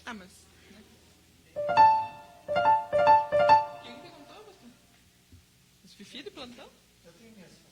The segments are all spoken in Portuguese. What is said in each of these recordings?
Ah, mas... Né? Quem perguntou, pastor? Os fifi de plantão? Eu tenho minhas fotos.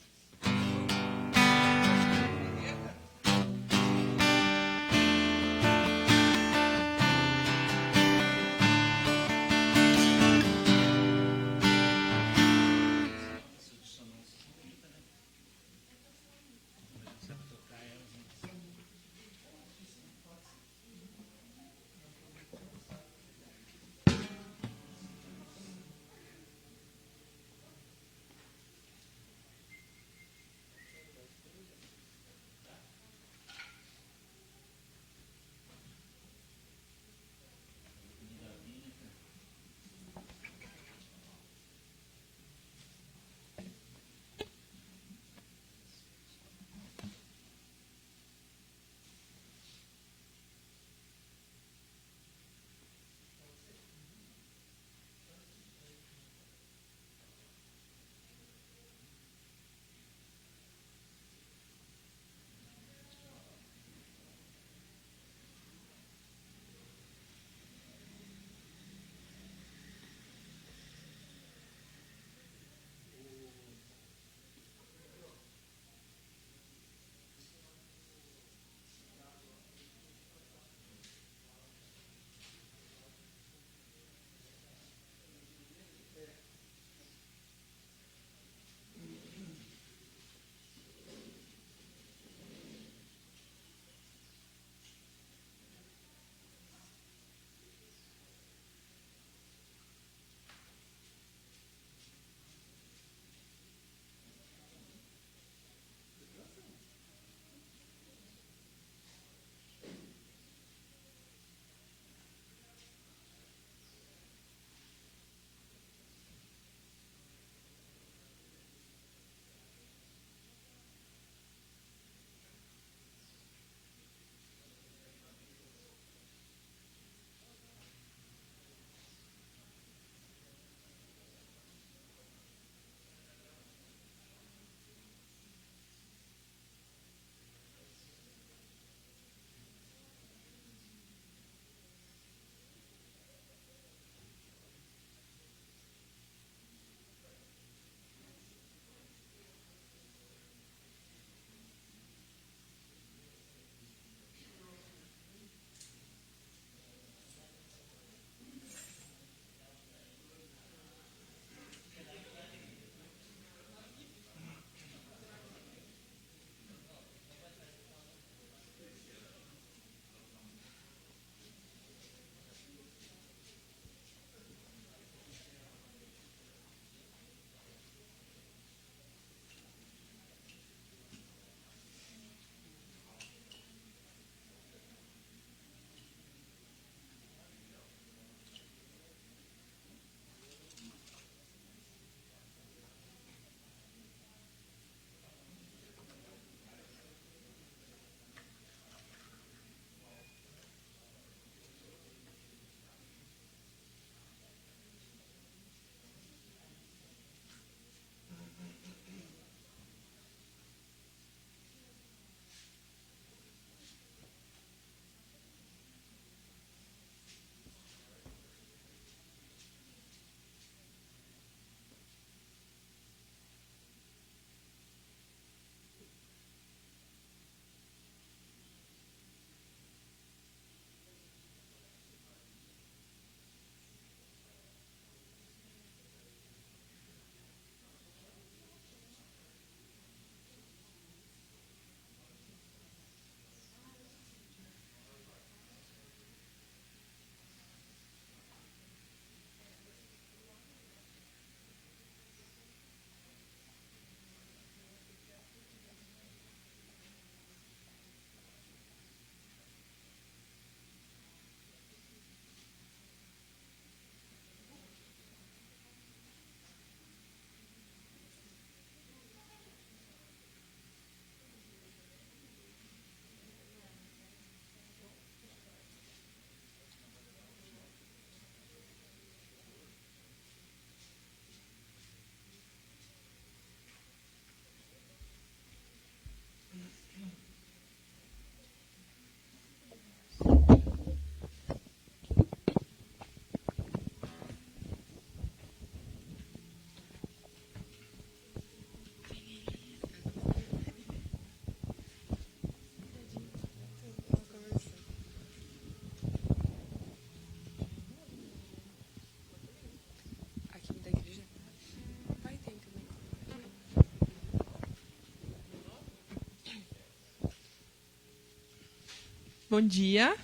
Bom dia.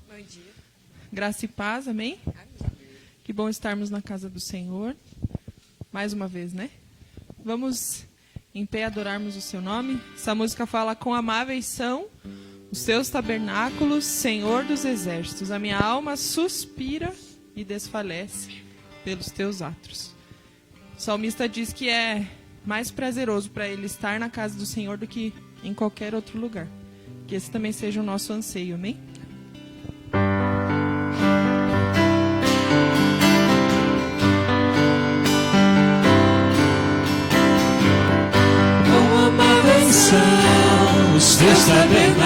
Bom dia. Graça e paz, amém? Amém. Que bom estarmos na casa do Senhor. Mais uma vez, né? Vamos em pé adorarmos o seu nome. Essa música fala: quão amáveis são os seus tabernáculos, Senhor dos exércitos. A minha alma suspira e desfalece pelos teus atos. O salmista diz que é mais prazeroso para ele estar na casa do Senhor do que em qualquer outro lugar. Que esse também seja o nosso anseio, amém? Quão amáveis são os teus tabernáculos,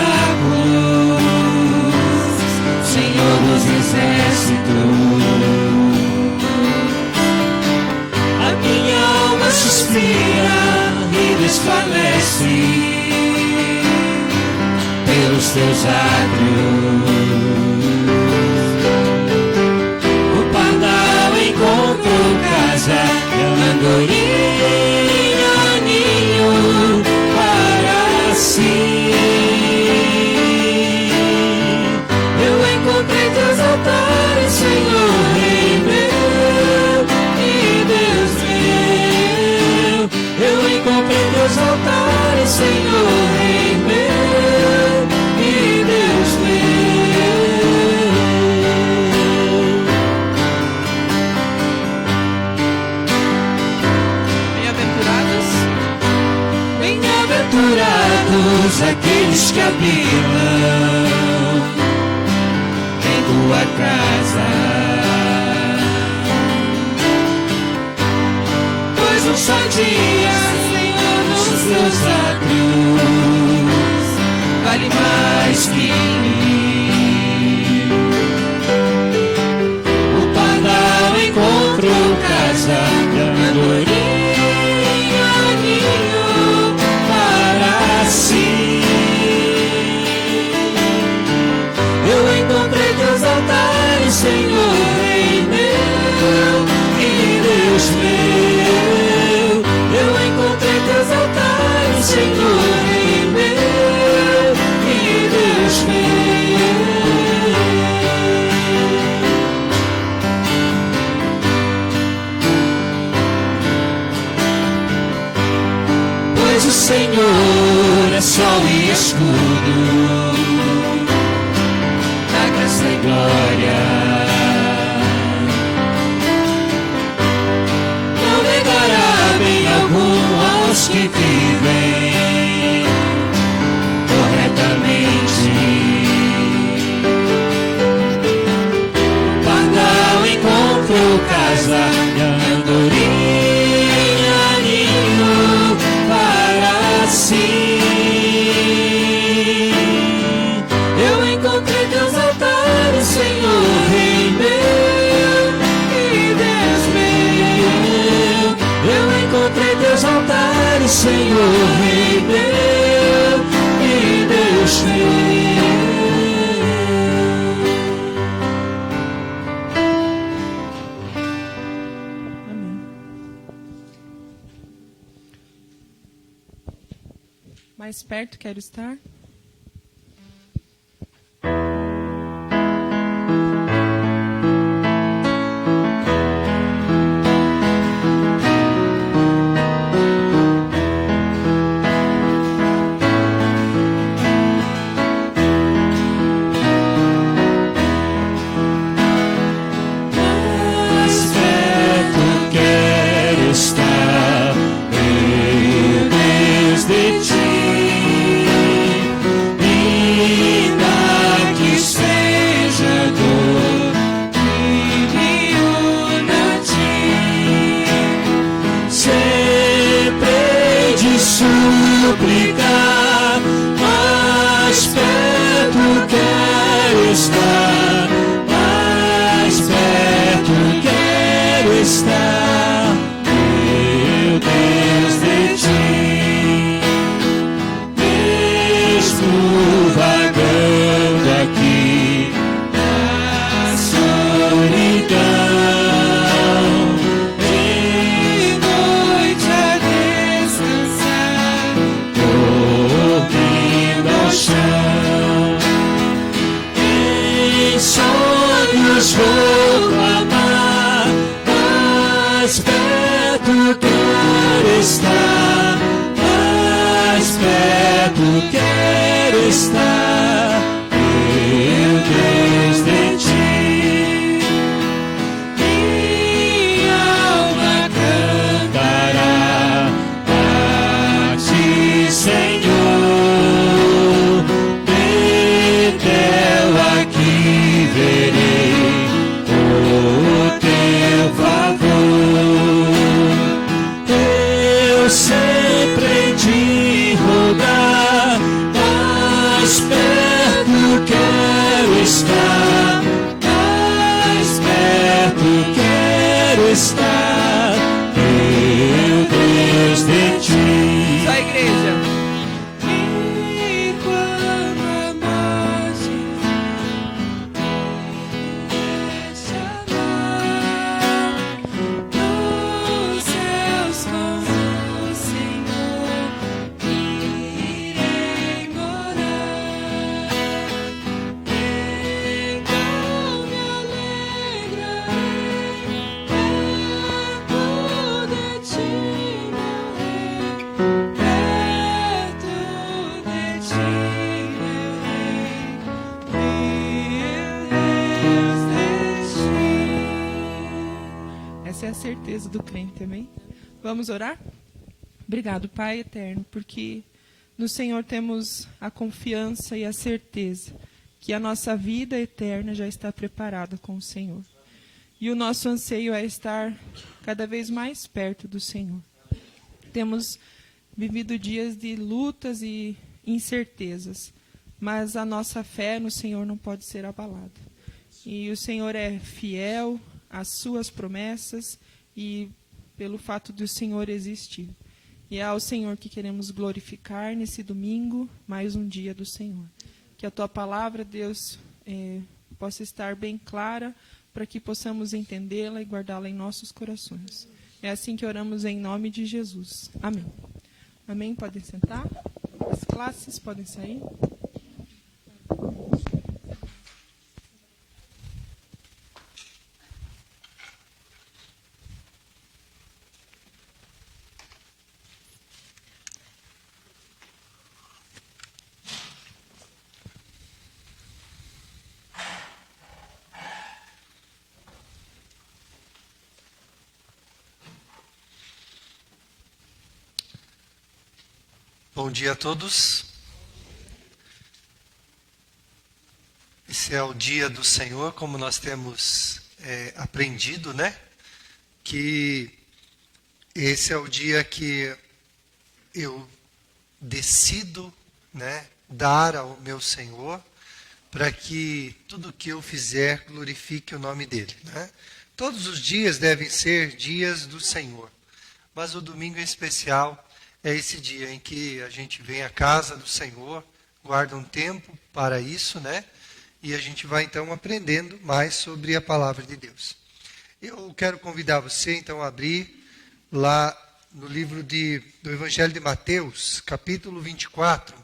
Senhor dos exércitos. A minha alma suspira e desfalece pelos teus átrios. O pardal encontrou casa, a andorinha ninho para si. Eu encontrei teus altares, Senhor, Rei meu e Deus meu. Eu encontrei teus altares, Senhor, Rei meu e Deus meu. Bem-aventurados. Bem-aventurados aqueles que habitam em tua casa, pois um só dia, Senhor, nos teus átrios vale mais que mil. O pardal encontrou casa, a andorinha ninho para si. Eu encontrei teus altares, Senhor, Rei meu e Deus meu. Eu encontrei teus altares, Senhor, Rei meu e Deus meu. Pois o Senhor é sol e escudo, da graça e glória. Não negará bem algum aos que vivem corretamente. O pardal encontrou casa, e a andorinha ninho para si. Eu encontrei teus altares, Senhor, Rei meu e Deus meu. Eu encontrei teus altares, Senhor, Rei meu e Deus meu. Amém. Mais perto quero estar. Mais perto quero estar, meu Deus, de ti. Ainda que seja dor que me una a ti, sempre hei de suplicar. Mais perto quero estar, mais perto quero estar, meu Deus, de ti. Mesmo vagando aqui na solidão, de noite a descansar, dormindo ao chão. majestade, meu Deus de ti. Só a igreja. E quando a morte chamar, nos céus com o Senhor irei morar. Então me alegrarei perto de ti, meu Rei, perto de ti, meu Rei, meu Deus de ti. Essa é a certeza do crente, amém? Vamos orar? Obrigado, Pai eterno, porque no Senhor temos a confiança e a certeza que a nossa vida eterna já está preparada com o Senhor. E o nosso anseio é estar cada vez mais perto do Senhor. Temos vivido dias de lutas e incertezas, mas a nossa fé no Senhor não pode ser abalada. E o Senhor é fiel às suas promessas e pelo fato de o Senhor existir. E é ao Senhor que queremos glorificar nesse domingo, mais um dia do Senhor. Que a Tua palavra, Deus, possa estar bem clara para que possamos entendê-la e guardá-la em nossos corações. É assim que oramos em nome de Jesus. Amém. Amém? Podem sentar. As classes podem sair. Bom dia a todos. Esse é o dia do Senhor, como nós temos aprendido, né? Que esse é o dia que eu decido, né, dar ao meu Senhor, para que tudo que eu fizer glorifique o nome dele, né? Todos os dias devem ser dias do Senhor, mas o domingo em especial é esse dia em que a gente vem à casa do Senhor, guarda um tempo para isso, né? E a gente vai então aprendendo mais sobre a palavra de Deus. Eu quero convidar você então a abrir lá no livro do Evangelho de Mateus, capítulo 24.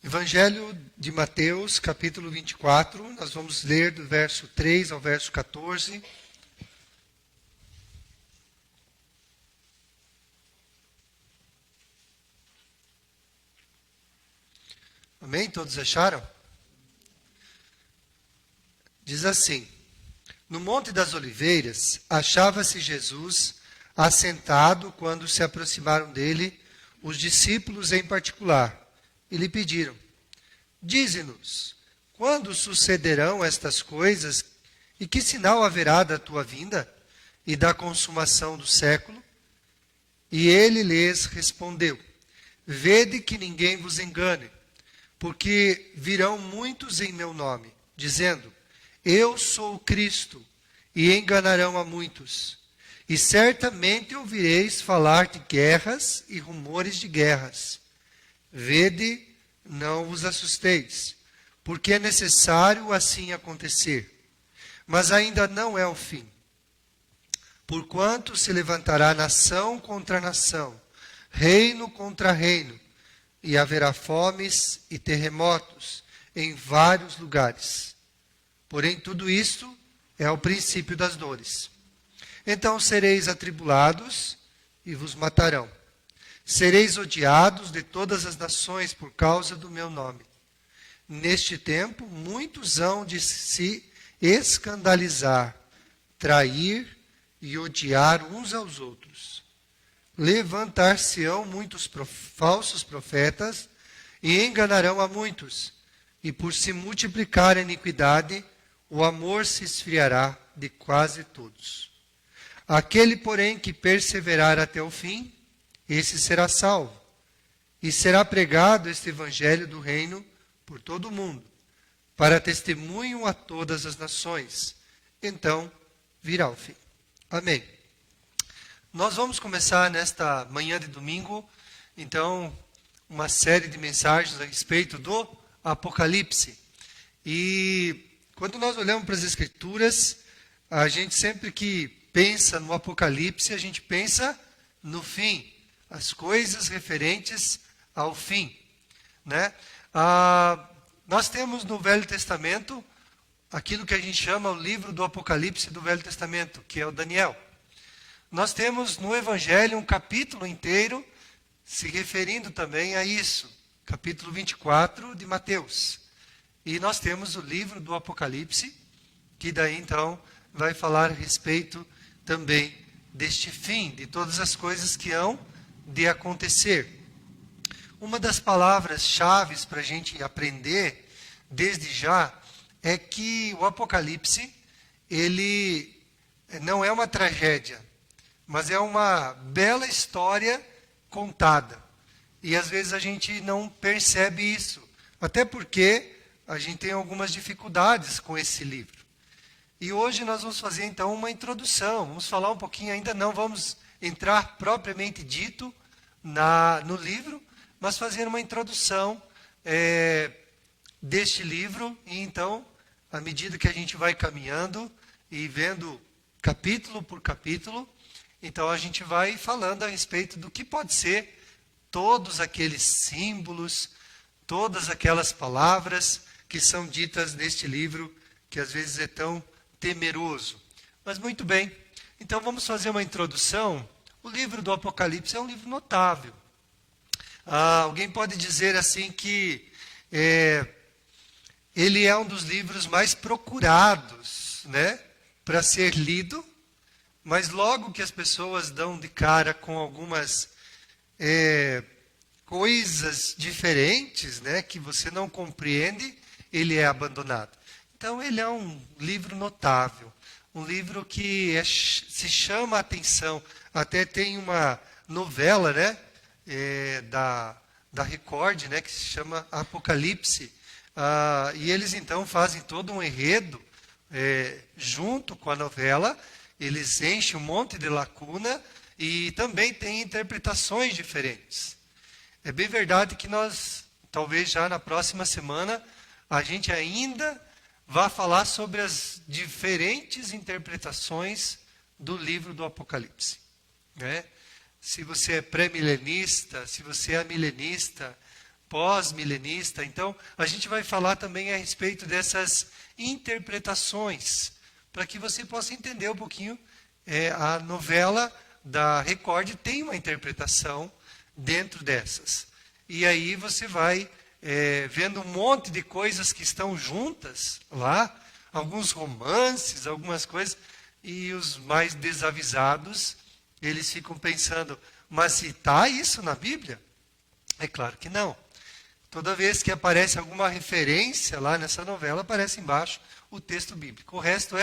Evangelho de Mateus, capítulo 24, nós vamos ler do verso 3 ao verso 14. Amém? Todos acharam? Diz assim: No Monte das Oliveiras, achava-se Jesus assentado quando se aproximaram dele os discípulos em particular. E lhe pediram: Dize-nos, quando sucederão estas coisas e que sinal haverá da tua vinda e da consumação do século? E ele lhes respondeu: Vede que ninguém vos engane, porque virão muitos em meu nome, dizendo: Eu sou o Cristo, e enganarão a muitos. E certamente ouvireis falar de guerras e rumores de guerras. Vede, não vos assusteis, porque é necessário assim acontecer. Mas ainda não é o fim. Porquanto se levantará nação contra nação, reino contra reino, e haverá fomes e terremotos em vários lugares. Porém, tudo isto é o princípio das dores. Então sereis atribulados e vos matarão. Sereis odiados de todas as nações por causa do meu nome. Neste tempo, muitos hão de se escandalizar, trair e odiar uns aos outros. Levantar-se-ão muitos falsos profetas e enganarão a muitos. E por se multiplicar a iniquidade, o amor se esfriará de quase todos. Aquele, porém, que perseverar até o fim, esse será salvo. e será pregado este evangelho do reino por todo o mundo, para testemunho a todas as nações. Então virá o fim. Amém. Nós vamos começar nesta manhã de domingo, então, uma série de mensagens a respeito do Apocalipse. E quando nós olhamos para as Escrituras, a gente sempre que pensa no Apocalipse, a gente pensa no fim, as coisas referentes ao fim, né? Nós temos no Velho Testamento aquilo que a gente chama o livro do Apocalipse do Velho Testamento, que é o Daniel. Nós temos no Evangelho um capítulo inteiro se referindo também a isso, capítulo 24 de Mateus. E nós temos o livro do Apocalipse, que daí então vai falar a respeito também deste fim, de todas as coisas que hão de acontecer. Uma das palavras-chave para a gente aprender desde já é que o Apocalipse, ele não é uma tragédia, mas é uma bela história contada. E às vezes a gente não percebe isso, até porque a gente tem algumas dificuldades com esse livro. E hoje nós vamos fazer então uma introdução, vamos falar um pouquinho, ainda não vamos entrar propriamente dito no livro, mas fazer uma introdução deste livro. E então, à medida que a gente vai caminhando e vendo capítulo por capítulo, então a gente vai falando a respeito do que pode ser todos aqueles símbolos, todas aquelas palavras que são ditas neste livro, que às vezes é tão temeroso. Mas muito bem, então vamos fazer uma introdução. O livro do Apocalipse é um livro notável. Alguém pode dizer assim que ele é um dos livros mais procurados, né, para ser lido, mas logo que as pessoas dão de cara com algumas coisas diferentes, né, que você não compreende, ele é abandonado. Então ele é um livro notável, um livro que se chama a atenção. Até tem uma novela, né, da Record, né, que se chama Apocalipse. E eles então fazem todo um enredo junto com a novela. Eles enchem um monte de lacuna e também tem interpretações diferentes. É bem verdade que nós, talvez já na próxima semana, a gente ainda vai falar sobre as diferentes interpretações do livro do Apocalipse, né? Se você é pré-milenista, se você é milenista, pós-milenista, então a gente vai falar também a respeito dessas interpretações, para que você possa entender um pouquinho. A novela da Record tem uma interpretação dentro dessas. E aí você vai vendo um monte de coisas que estão juntas lá, alguns romances, algumas coisas, e os mais desavisados, eles ficam pensando, mas se está isso na Bíblia? É claro que não. Toda vez que aparece alguma referência lá nessa novela, aparece embaixo o texto bíblico. O resto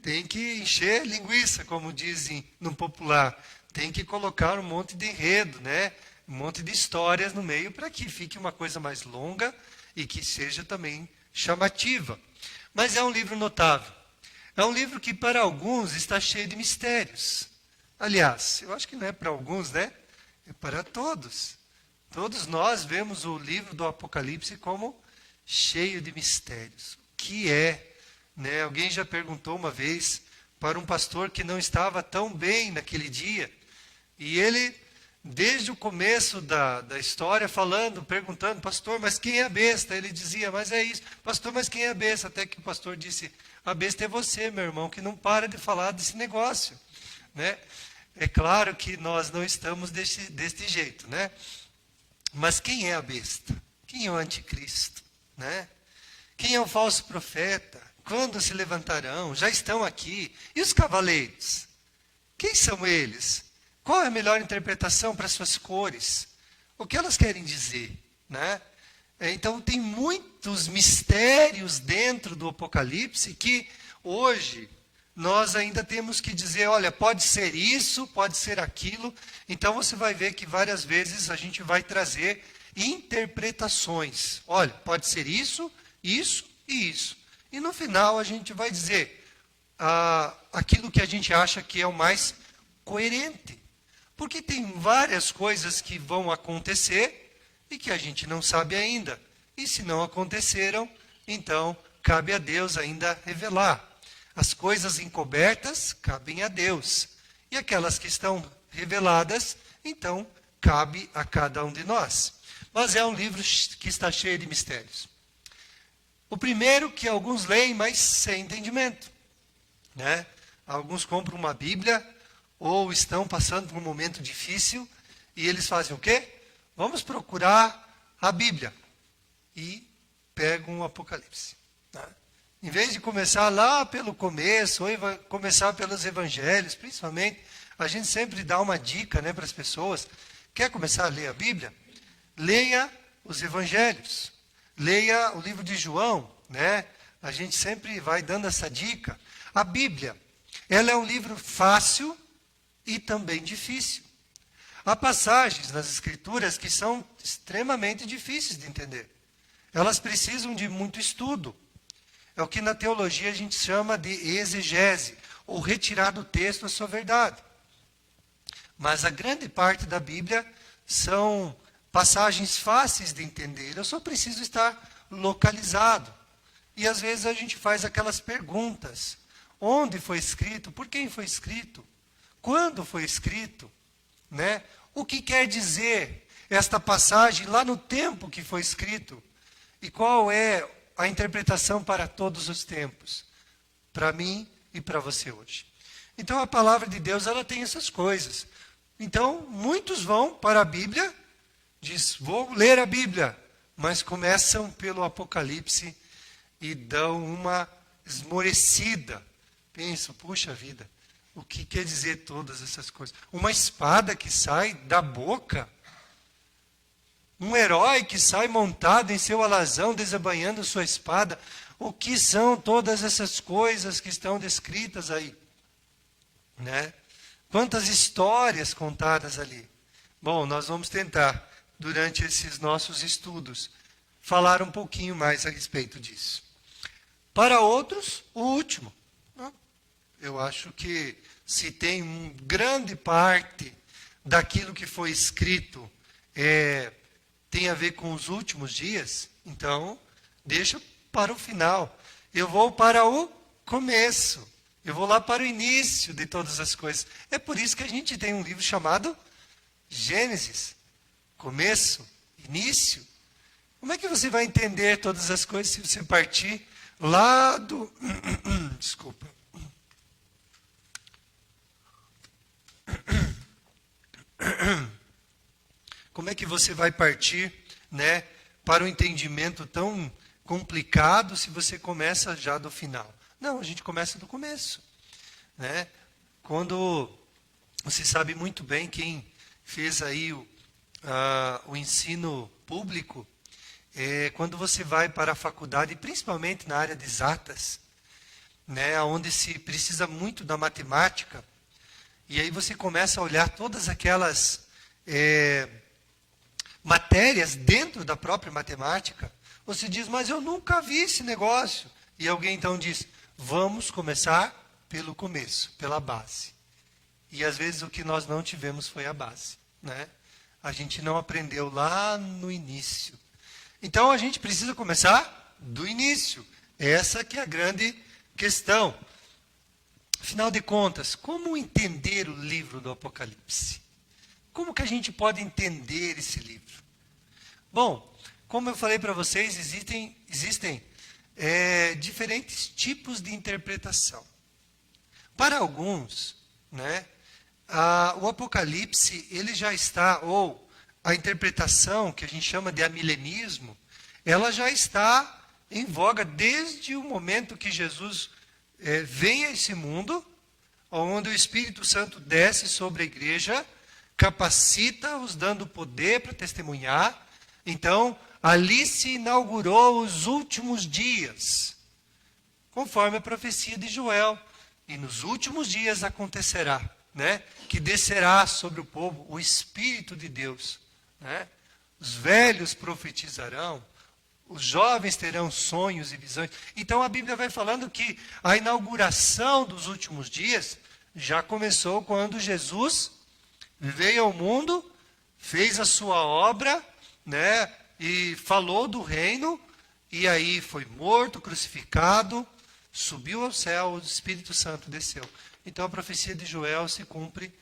tem que encher linguiça, como dizem no popular. Tem que colocar um monte de enredo, né? Um monte de histórias no meio para que fique uma coisa mais longa e que seja também chamativa. Mas é um livro notável. É um livro que para alguns está cheio de mistérios. Aliás, eu acho que não é para alguns, né? É para todos. Todos nós vemos o livro do Apocalipse como cheio de mistérios. O que é? Né? Alguém já perguntou uma vez para um pastor que não estava tão bem naquele dia. E ele, desde o começo da história, perguntando, pastor, mas quem é a besta? Ele dizia, mas é isso. Pastor, mas quem é a besta? Até que o pastor disse, a besta é você, meu irmão, que não para de falar desse negócio. Né? É claro que nós não estamos deste jeito, né? Mas quem é a besta? Quem é o anticristo? Né? Quem é o falso profeta? Quando se levantarão? Já estão aqui. E os cavaleiros? Quem são eles? Qual é a melhor interpretação para suas cores? O que elas querem dizer? Né? Então, tem muitos mistérios dentro do Apocalipse que hoje nós ainda temos que dizer, olha, pode ser isso, pode ser aquilo. Então você vai ver que várias vezes a gente vai trazer interpretações. Olha, pode ser isso, isso e isso. E no final a gente vai dizer aquilo que a gente acha que é o mais coerente. Porque tem várias coisas que vão acontecer e que a gente não sabe ainda. E se não aconteceram, então cabe a Deus ainda revelar. As coisas encobertas cabem a Deus. E aquelas que estão reveladas, então, cabe a cada um de nós. Mas é um livro que está cheio de mistérios. O primeiro que alguns leem, mas sem entendimento. Né? Alguns compram uma Bíblia ou estão passando por um momento difícil e eles fazem o quê? Vamos procurar a Bíblia. E pegam o Apocalipse. Né? Em vez de começar lá pelo começo, ou começar pelos evangelhos, principalmente, a gente sempre dá uma dica, né, para as pessoas. Quer começar a ler a Bíblia? Leia os evangelhos. Leia o livro de João, né? A gente sempre vai dando essa dica. A Bíblia, ela é um livro fácil e também difícil. Há passagens nas Escrituras que são extremamente difíceis de entender. Elas precisam de muito estudo. É o que na teologia a gente chama de exegese, ou retirar do texto a sua verdade. Mas a grande parte da Bíblia são passagens fáceis de entender. Eu só preciso estar localizado. E às vezes a gente faz aquelas perguntas. Onde foi escrito? Por quem foi escrito? Quando foi escrito? Né? O que quer dizer esta passagem lá no tempo que foi escrito? E qual é a interpretação para todos os tempos? Para mim e para você hoje. Então a palavra de Deus, ela tem essas coisas. Então muitos vão para a Bíblia, diz, vou ler a Bíblia, mas começam pelo Apocalipse e dão uma esmorecida. Pensam, puxa vida, o que quer dizer todas essas coisas? Uma espada que sai da boca? Um herói que sai montado em seu alazão, desembainhando sua espada? O que são todas essas coisas que estão descritas aí? Né? Quantas histórias contadas ali? Bom, nós vamos tentar, durante esses nossos estudos, falar um pouquinho mais a respeito disso. Para outros, o último. Eu acho que se tem uma grande parte daquilo que foi escrito tem a ver com os últimos dias, então deixa para o final. Eu vou para o começo. Eu vou lá para o início de todas as coisas. É por isso que a gente tem um livro chamado Gênesis. Começo, início. Como é que você vai entender todas as coisas se você partir lá do... Desculpa. Como é que você vai partir, né, para um entendimento tão complicado se você começa já do final? Não, a gente começa do começo. Né? Quando você sabe muito bem quem fez aí o ensino público, quando você vai para a faculdade, principalmente na área de exatas, né, onde se precisa muito da matemática, e aí você começa a olhar todas aquelas matérias dentro da própria matemática, você diz, mas eu nunca vi esse negócio. E alguém então diz, vamos começar pelo começo, pela base. E às vezes o que nós não tivemos foi a base. Né? A gente não aprendeu lá no início. Então a gente precisa começar do início. Essa que é a grande questão. Afinal de contas, como entender o livro do Apocalipse? Como que a gente pode entender esse livro? Bom, como eu falei para vocês, existem diferentes tipos de interpretação. Para alguns, né, o Apocalipse, ele já está, ou a interpretação que a gente chama de amilenismo, ela já está em voga desde o momento que Jesus vem a esse mundo, onde o Espírito Santo desce sobre a igreja, capacita-os, dando poder para testemunhar. Então, ali se inaugurou os últimos dias, conforme a profecia de Joel. E nos últimos dias acontecerá, né, que descerá sobre o povo o Espírito de Deus, né? Os velhos profetizarão, os jovens terão sonhos e visões. Então a Bíblia vai falando que a inauguração dos últimos dias já começou quando Jesus veio ao mundo, fez a sua obra, né, e falou do reino, e aí foi morto, crucificado, subiu ao céu, o Espírito Santo desceu. Então a profecia de Joel se cumpre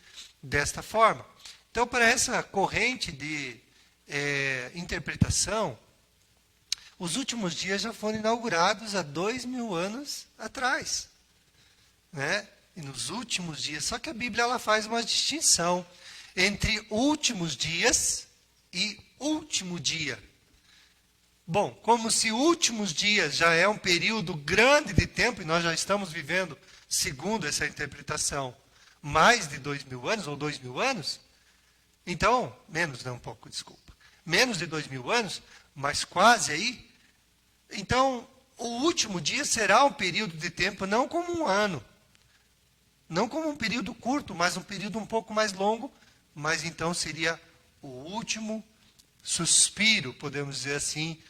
desta forma. Então, para essa corrente de interpretação, os últimos dias já foram inaugurados há 2000 anos atrás, né? E nos últimos dias, só que a Bíblia ela faz uma distinção entre últimos dias e último dia. Bom, como se últimos dias já é um período grande de tempo, e nós já estamos vivendo, segundo essa interpretação, mais de 2000 anos ou 2000 anos, então, menos, né, um pouco, desculpa, menos de 2000 anos, mas quase aí. Então, o último dia será um período de tempo, não como um ano, não como um período curto, mas um período um pouco mais longo, mas então seria o último suspiro, podemos dizer assim,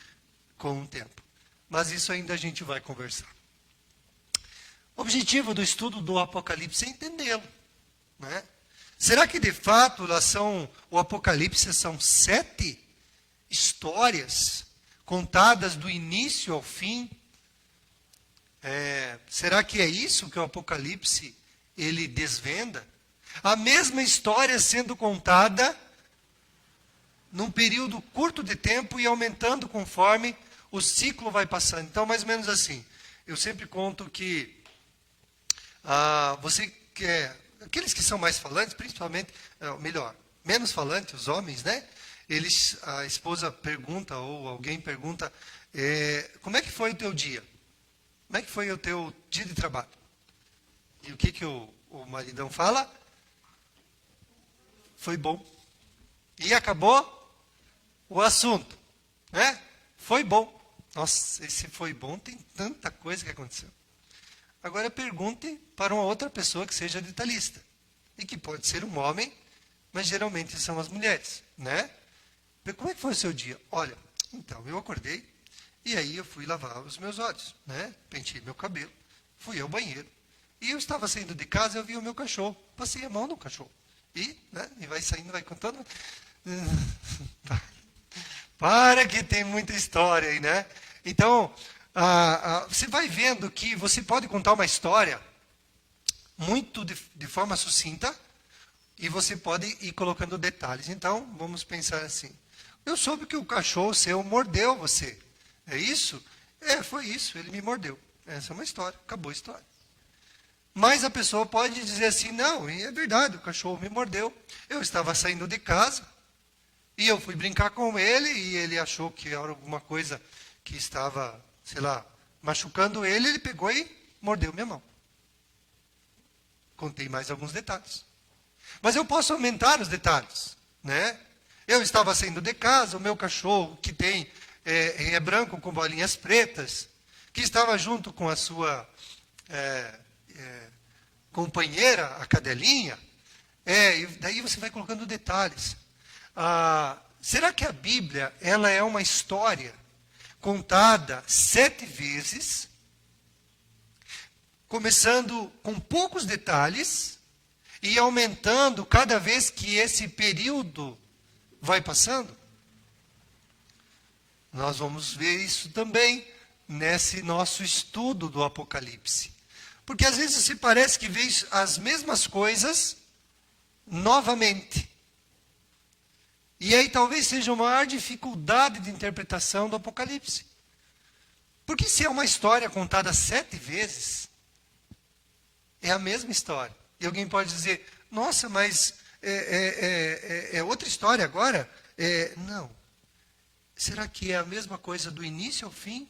com o tempo. Mas isso ainda a gente vai conversar. O objetivo do estudo do Apocalipse é entendê-lo, né? Será que de fato o Apocalipse são 7 histórias contadas do início ao fim? Será que é isso que o Apocalipse ele desvenda? A mesma história sendo contada num período curto de tempo e aumentando conforme o ciclo vai passando. Então, mais ou menos assim. Eu sempre conto que aqueles que são mais falantes, principalmente, menos falantes, os homens, né? A esposa pergunta, ou alguém pergunta, como é que foi o teu dia? Como é que foi o teu dia de trabalho? E o que o maridão fala? Foi bom. E acabou o assunto, né? Foi bom. Nossa, esse foi bom, tem tanta coisa que aconteceu. Agora pergunte para uma outra pessoa que seja detalhista. E que pode ser um homem, mas geralmente são as mulheres, né? Como é que foi o seu dia? Olha, então, eu acordei, e aí eu fui lavar os meus olhos, né? Pentei meu cabelo, fui ao banheiro. E eu estava saindo de casa e eu vi o meu cachorro. Passei a mão no cachorro. E vai saindo, vai contando. Para que tem muita história aí, né? Então, você vai vendo que você pode contar uma história muito de forma sucinta e você pode ir colocando detalhes. Então, vamos pensar assim. Eu soube que o cachorro seu mordeu você. É isso? Foi isso, ele me mordeu. Essa é uma história, acabou a história. Mas a pessoa pode dizer assim, não, é verdade, o cachorro me mordeu. Eu estava saindo de casa e eu fui brincar com ele e ele achou que era alguma coisa que estava, sei lá, machucando ele, ele pegou e mordeu minha mão. Contei mais alguns detalhes. Mas eu posso aumentar os detalhes, né? Eu estava saindo de casa, o meu cachorro, que é branco com bolinhas pretas, que estava junto com a sua companheira, a cadelinha, e daí você vai colocando detalhes. Será que a Bíblia ela é uma história contada 7 vezes, começando com poucos detalhes e aumentando cada vez que esse período vai passando? Nós vamos ver isso também nesse nosso estudo do Apocalipse. Porque às vezes se parece que vê as mesmas coisas novamente. E aí talvez seja a maior dificuldade de interpretação do Apocalipse. Porque se é uma história contada 7 vezes, é a mesma história. E alguém pode dizer, nossa, mas é outra história agora? Não. Será que é a mesma coisa do início ao fim,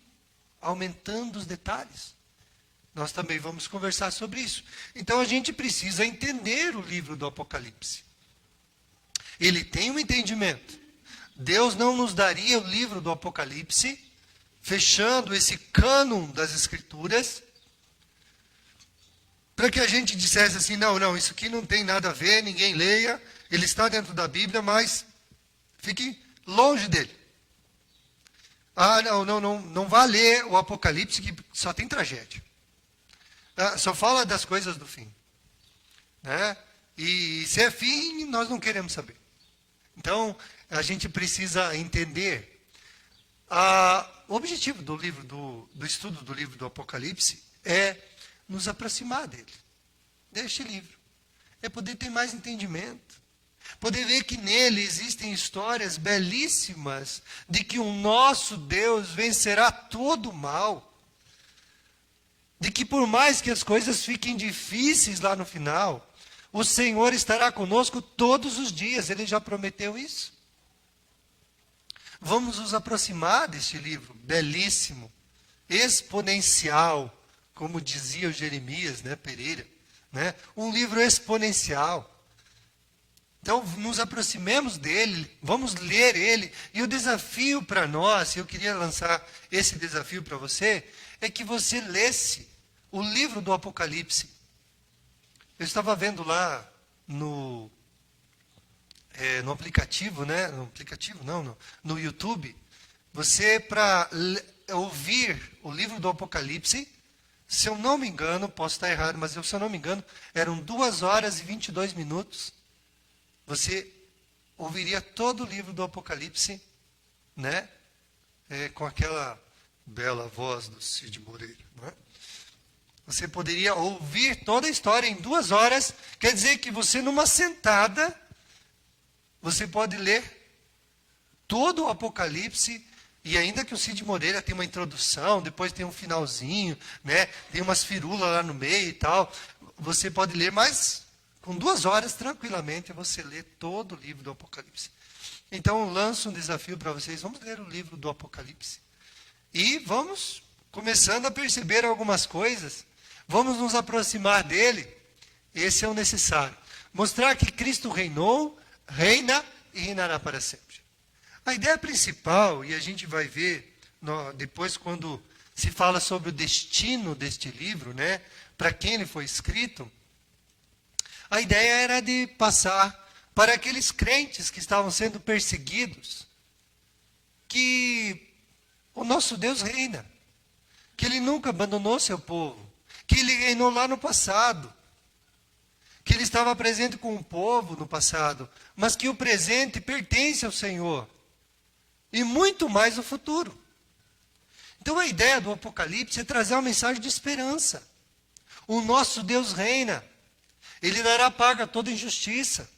aumentando os detalhes? Nós também vamos conversar sobre isso. Então a gente precisa entender o livro do Apocalipse. Ele tem um entendimento. Deus não nos daria o livro do Apocalipse, fechando esse cânon das Escrituras, para que a gente dissesse assim, não, isso aqui não tem nada a ver, ninguém leia, ele está dentro da Bíblia, mas fique longe dele. Ah, não vá ler o Apocalipse, que só tem tragédia. Só fala das coisas do fim. Né? E se é fim, nós não queremos saber. Então, a gente precisa entender. O objetivo do livro, do estudo do livro do Apocalipse é nos aproximar deste livro. É poder ter mais entendimento. Poder ver que nele existem histórias belíssimas de que o nosso Deus vencerá todo o mal. De que por mais que as coisas fiquem difíceis lá no final, o Senhor estará conosco todos os dias. Ele já prometeu isso. Vamos nos aproximar deste livro belíssimo, exponencial, como dizia o Jeremias, né, Pereira, né? Um livro exponencial. Então, nos aproximemos dele, vamos ler ele. E o desafio para nós, eu queria lançar esse desafio para você, é que você lesse o livro do Apocalipse. Eu estava vendo lá no aplicativo, né? No aplicativo, no YouTube. Você, para ouvir o livro do Apocalipse, se eu não me engano, posso estar errado, mas se eu não me engano, eram 2 horas e 22 minutos. Você ouviria todo o livro do Apocalipse, né? Com aquela bela voz do Cid Moreira, não é? Você poderia ouvir toda a história em 2 horas. Quer dizer que você, numa sentada, você pode ler todo o Apocalipse. E ainda que o Cid Moreira tem uma introdução, depois tem um finalzinho, né? Tem umas firulas lá no meio e tal. Você pode ler, mas com 2 horas, tranquilamente, você lê todo o livro do Apocalipse. Então, eu lanço um desafio para vocês. Vamos ler o livro do Apocalipse. E vamos começando a perceber algumas coisas. Vamos nos aproximar dele. Esse é o necessário. Mostrar que Cristo reinou, reina e reinará para sempre. A ideia principal, e a gente vai ver depois quando se fala sobre o destino deste livro, né, para quem ele foi escrito, a ideia era de passar para aqueles crentes que estavam sendo perseguidos, que o nosso Deus reina, que ele nunca abandonou seu povo, que ele reinou lá no passado, que ele estava presente com o povo no passado, mas que o presente pertence ao Senhor. E muito mais o futuro. Então a ideia do Apocalipse é trazer uma mensagem de esperança. O nosso Deus reina. Ele dará paga a toda injustiça.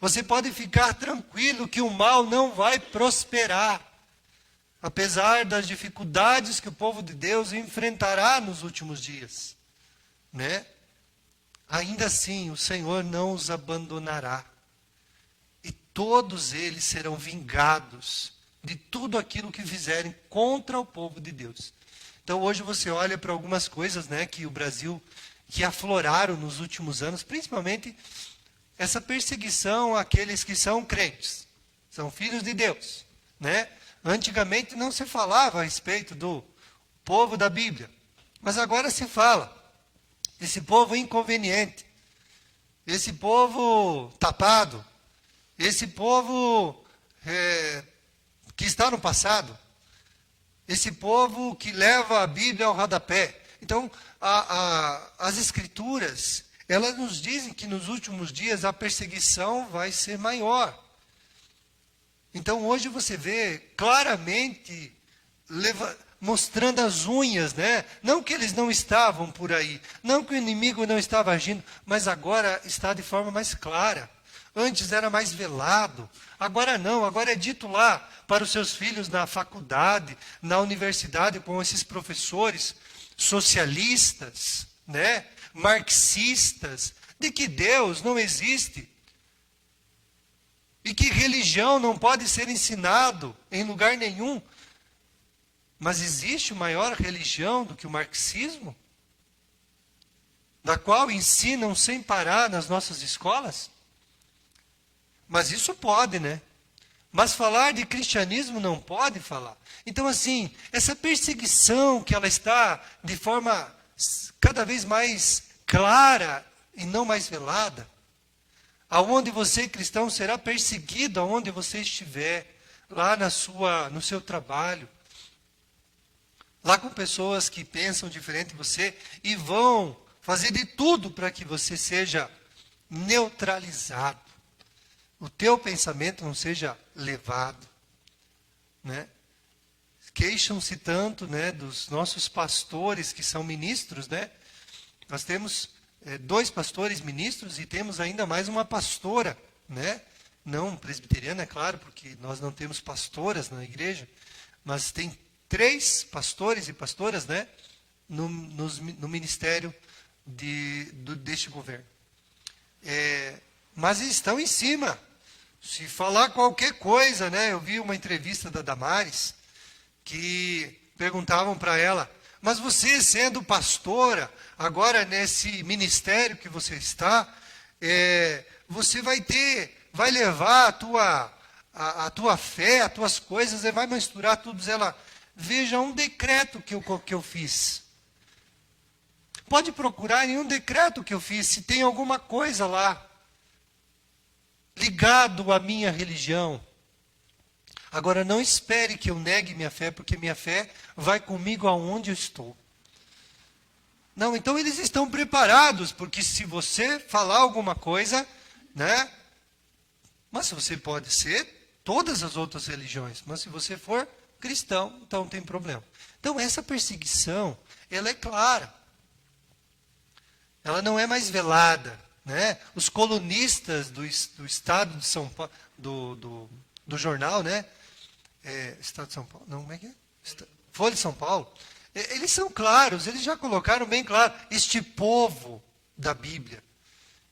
Você pode ficar tranquilo que o mal não vai prosperar. Apesar das dificuldades que o povo de Deus enfrentará nos últimos dias. Né? Ainda assim, o Senhor não os abandonará. E todos eles serão vingados de tudo aquilo que fizerem contra o povo de Deus. Então hoje você olha para algumas coisas, né, que o Brasil, que afloraram nos últimos anos, principalmente essa perseguição àqueles que são crentes, são filhos de Deus. Né? Antigamente não se falava a respeito do povo da Bíblia, mas agora se fala. Esse povo inconveniente, esse povo tapado, esse povo que está no passado, esse povo que leva a Bíblia ao rodapé. Então, as Escrituras, elas nos dizem que nos últimos dias a perseguição vai ser maior. Então, hoje você vê claramente mostrando as unhas, né? Não que eles não estavam por aí, não que o inimigo não estava agindo, mas agora está de forma mais clara. Antes era mais velado, agora não, agora é dito lá para os seus filhos na faculdade, na universidade, com esses professores socialistas, né? Marxistas, de que Deus não existe. E que religião não pode ser ensinado em lugar nenhum. Mas existe maior religião do que o marxismo? Da qual ensinam sem parar nas nossas escolas? Mas isso pode, né? Mas falar de cristianismo não pode falar. Então, assim, essa perseguição que ela está de forma cada vez mais clara e não mais velada, aonde você, cristão, será perseguido aonde você estiver, lá no seu trabalho, lá com pessoas que pensam diferente de você e vão fazer de tudo para que você seja neutralizado. O teu pensamento não seja levado, né? Queixam-se tanto, né, dos nossos pastores que são ministros, né? Nós temos 2 pastores ministros e temos ainda mais uma pastora, né? Não presbiteriana, é claro, porque nós não temos pastoras na igreja, mas tem 3 pastores e pastoras, né, no ministério deste governo. Mas estão em cima. Se falar qualquer coisa, né? Eu vi uma entrevista da Damares que perguntavam para ela: mas você, sendo pastora, agora nesse ministério que você está, você vai levar a tua fé, as tuas coisas, e vai misturar tudo. Ela: veja um decreto que eu fiz. Pode procurar em um decreto que eu fiz, se tem alguma coisa lá ligado à minha religião. Agora, não espere que eu negue minha fé, porque minha fé vai comigo aonde eu estou. Não, então eles estão preparados, porque se você falar alguma coisa, né? Mas você pode ser todas as outras religiões, mas se você for cristão, então não tem problema. Então essa perseguição, ela é clara. Ela não é mais velada, né? Os colunistas do estado de São Paulo, do jornal, né? Estado de São Paulo, não, como é que é? Folha de São Paulo. Eles são claros, eles já colocaram bem claro, este povo da Bíblia.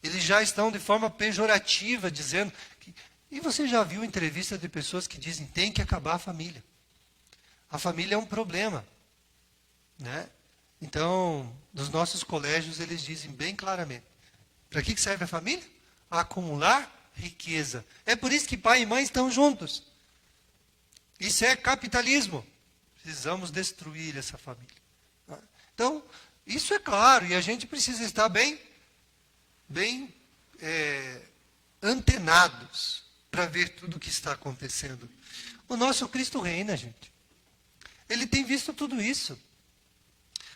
Eles já estão de forma pejorativa dizendo que, e você já viu entrevista de pessoas que dizem: tem que acabar a família. A família é um problema, né? Então, nos nossos colégios eles dizem bem claramente: para que serve a família? Acumular riqueza. É por isso que pai e mãe estão juntos. Isso é capitalismo. Precisamos destruir essa família. Então, isso é claro, e a gente precisa estar bem antenados para ver tudo o que está acontecendo. O nosso Cristo reina, gente. Ele tem visto tudo isso.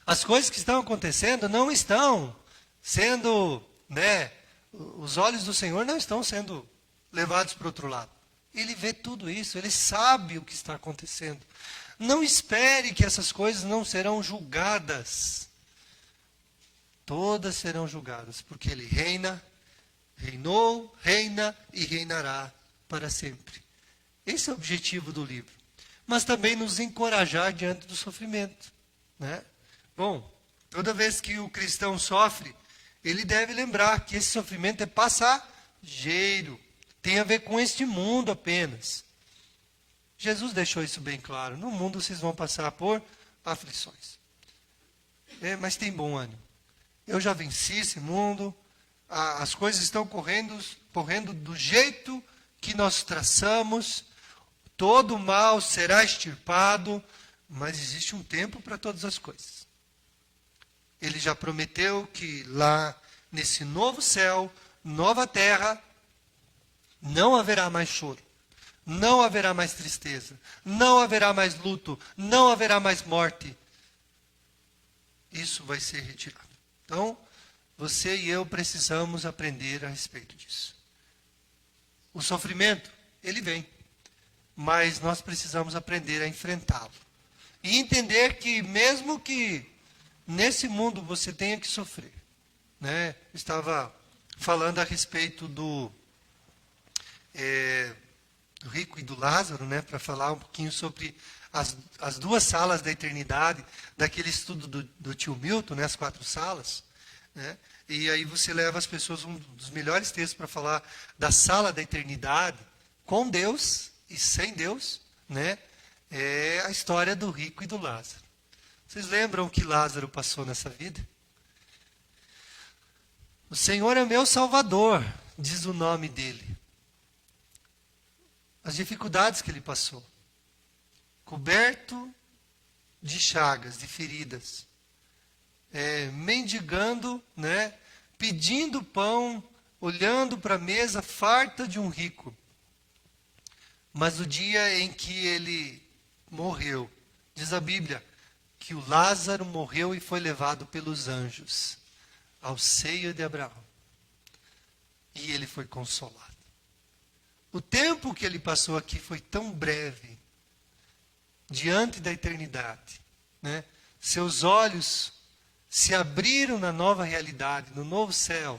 As coisas que estão acontecendo não estão sendo, né, os olhos do Senhor não estão sendo levados para o outro lado. Ele vê tudo isso, ele sabe o que está acontecendo. Não espere que essas coisas não serão julgadas. Todas serão julgadas, porque ele reina, reinou, reina e reinará para sempre. Esse é o objetivo do livro. Mas também nos encorajar diante do sofrimento, né? Bom, toda vez que o cristão sofre, ele deve lembrar que esse sofrimento é passageiro. Tem a ver com este mundo apenas. Jesus deixou isso bem claro. No mundo vocês vão passar por aflições. Mas tem bom ânimo. Eu já venci esse mundo. As coisas estão correndo do jeito que nós traçamos. Todo mal será extirpado. Mas existe um tempo para todas as coisas. Ele já prometeu que lá, nesse novo céu, nova terra, não haverá mais choro, não haverá mais tristeza, não haverá mais luto, não haverá mais morte. Isso vai ser retirado. Então, você e eu precisamos aprender a respeito disso. O sofrimento, ele vem, mas nós precisamos aprender a enfrentá-lo. E entender que mesmo que nesse mundo você tenha que sofrer, né? Eu estava falando a respeito do rico e do Lázaro, né, para falar um pouquinho sobre as 2 salas da eternidade, daquele estudo do tio Milton, né, as 4 salas. Né, e aí você leva as pessoas, um dos melhores textos para falar da sala da eternidade, com Deus e sem Deus, né, é a história do rico e do Lázaro. Vocês lembram o que Lázaro passou nessa vida? O Senhor é meu Salvador, diz o nome dele. As dificuldades que ele passou. Coberto de chagas, de feridas. mendigando, né, pedindo pão, olhando para a mesa farta de um rico. Mas o dia em que ele morreu, diz a Bíblia, que o Lázaro morreu e foi levado pelos anjos ao seio de Abraão. E ele foi consolado. O tempo que ele passou aqui foi tão breve, diante da eternidade, né? Seus olhos se abriram na nova realidade, no novo céu.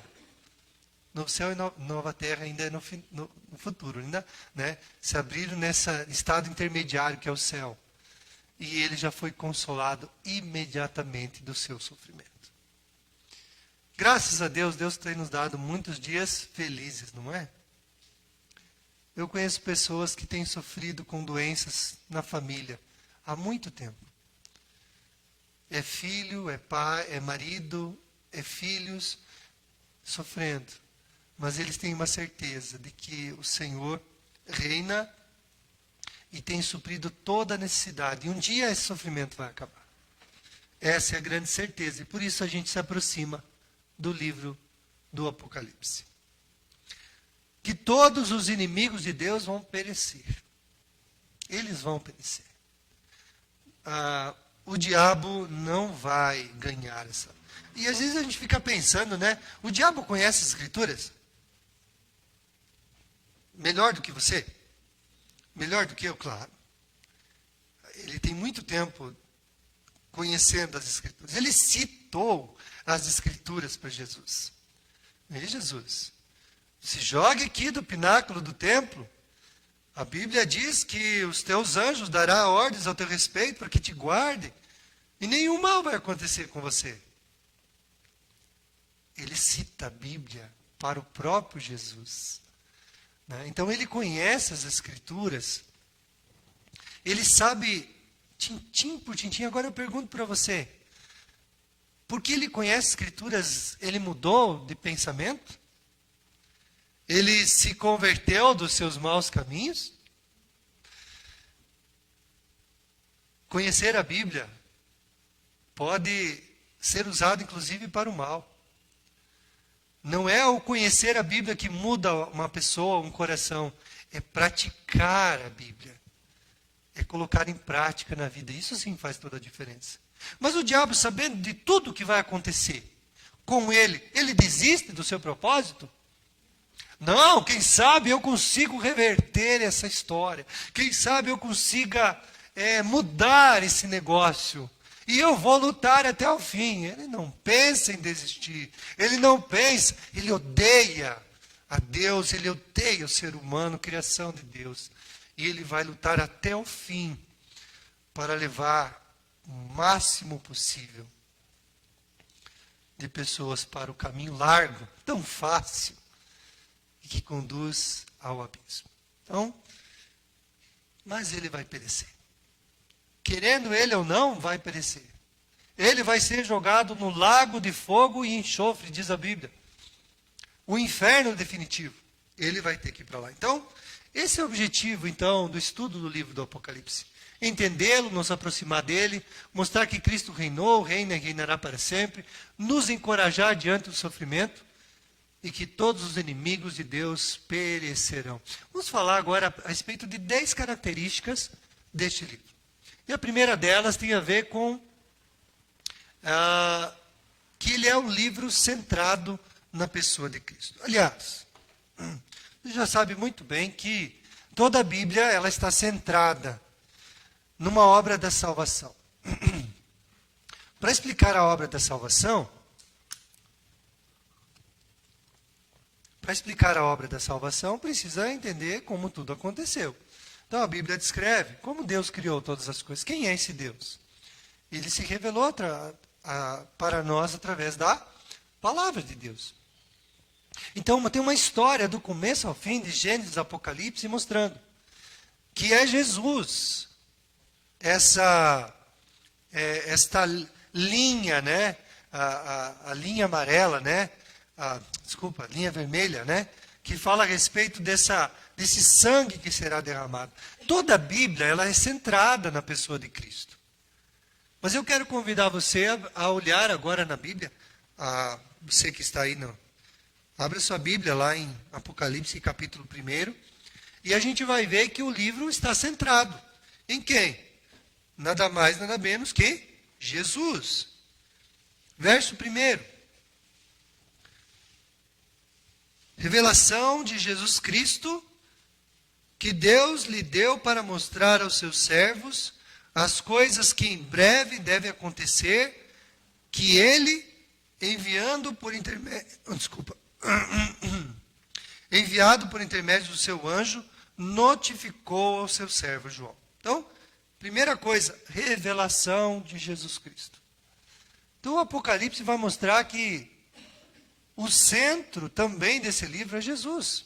Novo céu e nova terra ainda é no futuro, ainda, né? Se abriram nesse estado intermediário que é o céu. E ele já foi consolado imediatamente do seu sofrimento. Graças a Deus, Deus tem nos dado muitos dias felizes, não é? Eu conheço pessoas que têm sofrido com doenças na família há muito tempo. É filho, é pai, é marido, é filhos sofrendo. Mas eles têm uma certeza de que o Senhor reina e tem suprido toda a necessidade. E um dia esse sofrimento vai acabar. Essa é a grande certeza. E por isso a gente se aproxima do livro do Apocalipse. Que todos os inimigos de Deus vão perecer. Eles vão perecer. O diabo não vai ganhar essa. E às vezes a gente fica pensando, né? O diabo conhece as Escrituras? Melhor do que você? Melhor do que eu, claro. Ele tem muito tempo conhecendo as Escrituras. Ele citou as Escrituras para Jesus. E Jesus, se jogue aqui do pináculo do templo. A Bíblia diz que os teus anjos darão ordens ao teu respeito para que te guardem. E nenhum mal vai acontecer com você. Ele cita a Bíblia para o próprio Jesus. Né? Então ele conhece as Escrituras. Ele sabe tintim por tintim. Agora eu pergunto para você. Porque ele conhece as Escrituras, ele mudou de pensamento? Ele se converteu dos seus maus caminhos? Conhecer a Bíblia pode ser usado inclusive para o mal. Não é o conhecer a Bíblia que muda uma pessoa, um coração. É praticar a Bíblia. É colocar em prática na vida. Isso sim faz toda a diferença. Mas o diabo, sabendo de tudo que vai acontecer com ele, ele desiste do seu propósito? Não, quem sabe eu consigo reverter essa história. Quem sabe eu consiga mudar esse negócio. E eu vou lutar até o fim. Ele não pensa em desistir. Ele não pensa. Ele odeia a Deus. Ele odeia o ser humano, criação de Deus. E ele vai lutar até o fim para levar o máximo possível de pessoas para o caminho largo, tão fácil, e que conduz ao abismo. Então, mas ele vai perecer. Querendo ele ou não, vai perecer. Ele vai ser jogado no lago de fogo e enxofre, diz a Bíblia. O inferno definitivo. Ele vai ter que ir para lá. Então, esse é o objetivo, então, do estudo do livro do Apocalipse. Entendê-lo, nos aproximar dele, mostrar que Cristo reinou, reina e reinará para sempre, nos encorajar diante do sofrimento e que todos os inimigos de Deus perecerão. Vamos falar agora a respeito de 10 características deste livro. E a primeira delas tem a ver com que ele é um livro centrado na pessoa de Cristo. Aliás, você já sabe muito bem que toda a Bíblia ela está centrada numa obra da salvação. Para explicar a obra da salvação, precisa entender como tudo aconteceu. Então a Bíblia descreve como Deus criou todas as coisas. Quem é esse Deus? Ele se revelou para nós através da palavra de Deus. Então tem uma história do começo ao fim, de Gênesis, Apocalipse, mostrando que é Jesus, esta linha, né? A linha amarela, né? A linha vermelha, né? Que fala a respeito desse sangue que será derramado. Toda a Bíblia ela é centrada na pessoa de Cristo. Mas eu quero convidar você a olhar agora na Bíblia, você que está aí, abra sua Bíblia lá em Apocalipse, capítulo 1, e a gente vai ver que o livro está centrado em quem? Nada mais, nada menos que Jesus. Verso 1. Revelação de Jesus Cristo, que Deus lhe deu para mostrar aos seus servos as coisas que em breve devem acontecer, que ele, enviado por intermédio do seu anjo, notificou ao seu servo João. Então, primeira coisa, revelação de Jesus Cristo. Então, o Apocalipse vai mostrar que o centro também desse livro é Jesus.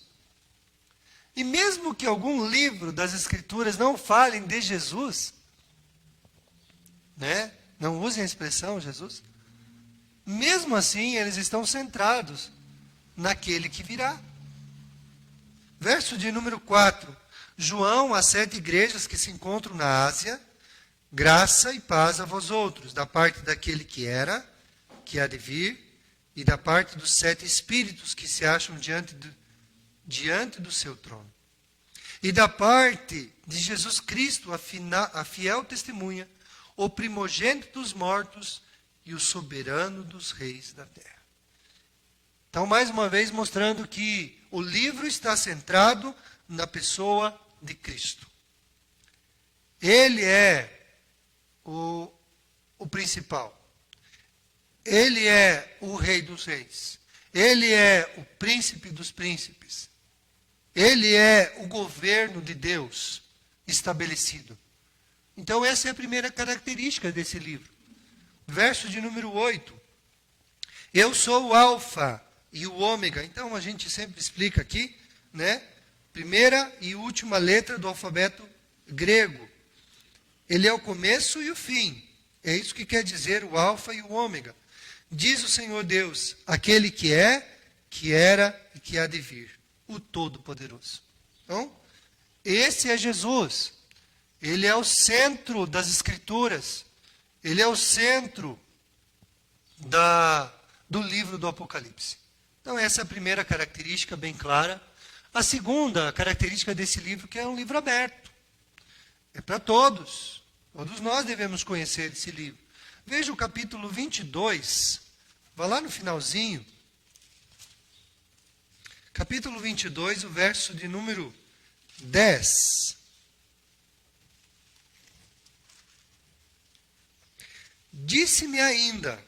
E mesmo que algum livro das Escrituras não falem de Jesus, né? Não usem a expressão Jesus, mesmo assim eles estão centrados naquele que virá. Verso de número 4. João, às 7 igrejas que se encontram na Ásia, graça e paz a vós outros, da parte daquele que era, que há de vir, e da parte dos 7 espíritos que se acham diante do seu trono. E da parte de Jesus Cristo, a fiel testemunha, o primogênito dos mortos e o soberano dos reis da terra. Então, mais uma vez, mostrando que o livro está centrado na pessoa de Cristo. Ele é o principal. Ele é o rei dos reis. Ele é o príncipe dos príncipes. Ele é o governo de Deus estabelecido. Então, essa é a primeira característica desse livro. Verso de número 8. Eu sou o alfa e o ômega. Então, a gente sempre explica aqui, né? Primeira e última letra do alfabeto grego. Ele é o começo e o fim. É isso que quer dizer o alfa e o ômega. Diz o Senhor Deus, aquele que é, que era e que há de vir, o Todo-Poderoso. Então, esse é Jesus. Ele é o centro das Escrituras. Ele é o centro do livro do Apocalipse. Então, essa é a primeira característica bem clara. A segunda característica desse livro, que é um livro aberto. É para todos. Todos nós devemos conhecer esse livro. Veja o capítulo 22. Vá lá no finalzinho. Capítulo 22, o verso de número 10. Disse-me ainda,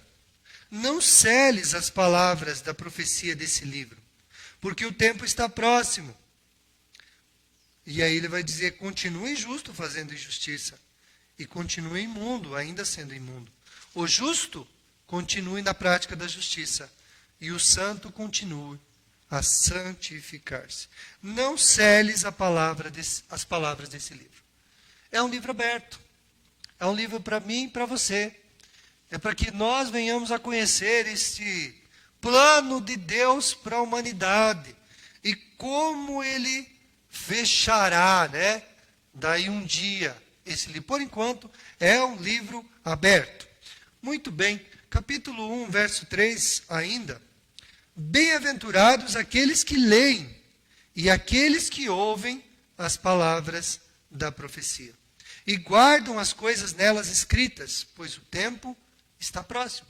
não celes as palavras da profecia desse livro, porque o tempo está próximo. E aí ele vai dizer, continue justo fazendo injustiça, e continue imundo, ainda sendo imundo. O justo continue na prática da justiça, e o santo continue a santificar-se. Não celes as palavras desse livro. É um livro aberto. É um livro para mim e para você. É para que nós venhamos a conhecer este plano de Deus para a humanidade. E como ele fechará, né? Daí um dia, esse livro. Por enquanto, é um livro aberto. Muito bem. Capítulo 1, verso 3 ainda. Bem-aventurados aqueles que leem e aqueles que ouvem as palavras da profecia. E guardam as coisas nelas escritas, pois o tempo está próximo.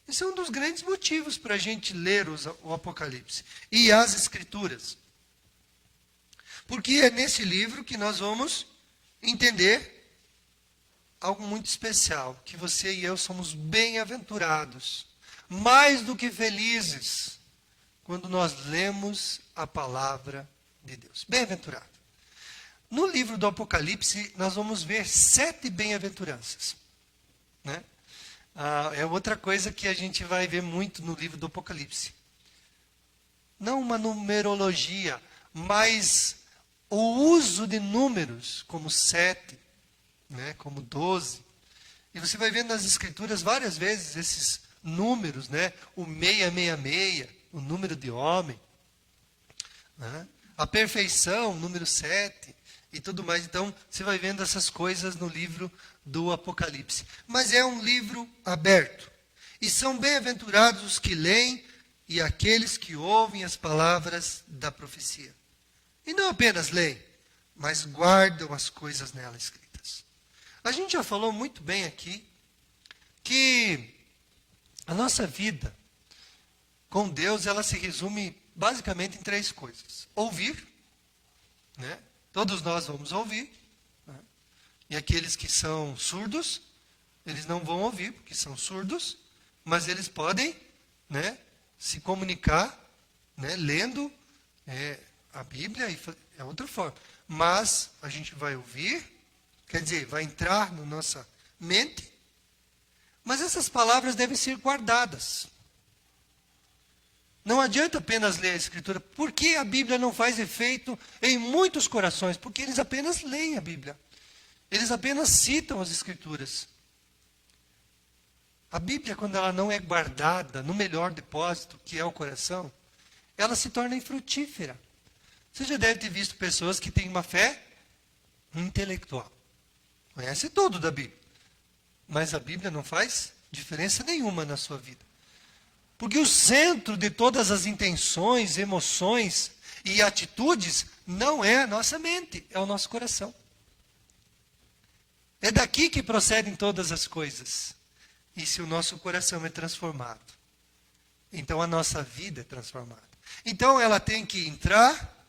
Esse é um dos grandes motivos para a gente ler o Apocalipse e as Escrituras. Porque é nesse livro que nós vamos entender algo muito especial, que você e eu somos bem-aventurados, mais do que felizes, quando nós lemos a palavra de Deus. Bem-aventurado. No livro do Apocalipse, nós vamos ver 7 bem-aventuranças. Né? É outra coisa que a gente vai ver muito no livro do Apocalipse. Não uma numerologia, mas o uso de números, como 7, né, como 12. E você vai ver nas Escrituras várias vezes esses números, né? O 666, o número de homem. Né? a perfeição, número 7 e tudo mais. Então, você vai vendo essas coisas no livro do Apocalipse. Mas é um livro aberto. E são bem-aventurados os que leem e aqueles que ouvem as palavras da profecia. E não apenas leem, mas guardam as coisas nela escritas. A gente já falou muito bem aqui que a nossa vida com Deus, ela se resume basicamente em 3 coisas. Ouvir, né? Todos nós vamos ouvir, né? E aqueles que são surdos, eles não vão ouvir, porque são surdos, mas eles podem, né, se comunicar, né, lendo a Bíblia, e é outra forma. Mas a gente vai ouvir, quer dizer, vai entrar na nossa mente, mas essas palavras devem ser guardadas. Não adianta apenas ler a Escritura. Por que a Bíblia não faz efeito em muitos corações? Porque eles apenas leem a Bíblia. Eles apenas citam as Escrituras. A Bíblia, quando ela não é guardada no melhor depósito, que é o coração, ela se torna infrutífera. Você já deve ter visto pessoas que têm uma fé intelectual. Conhece tudo da Bíblia. Mas a Bíblia não faz diferença nenhuma na sua vida. Porque o centro de todas as intenções, emoções e atitudes não é a nossa mente, é o nosso coração. É daqui que procedem todas as coisas. E se o nosso coração é transformado, então a nossa vida é transformada. Então ela tem que entrar,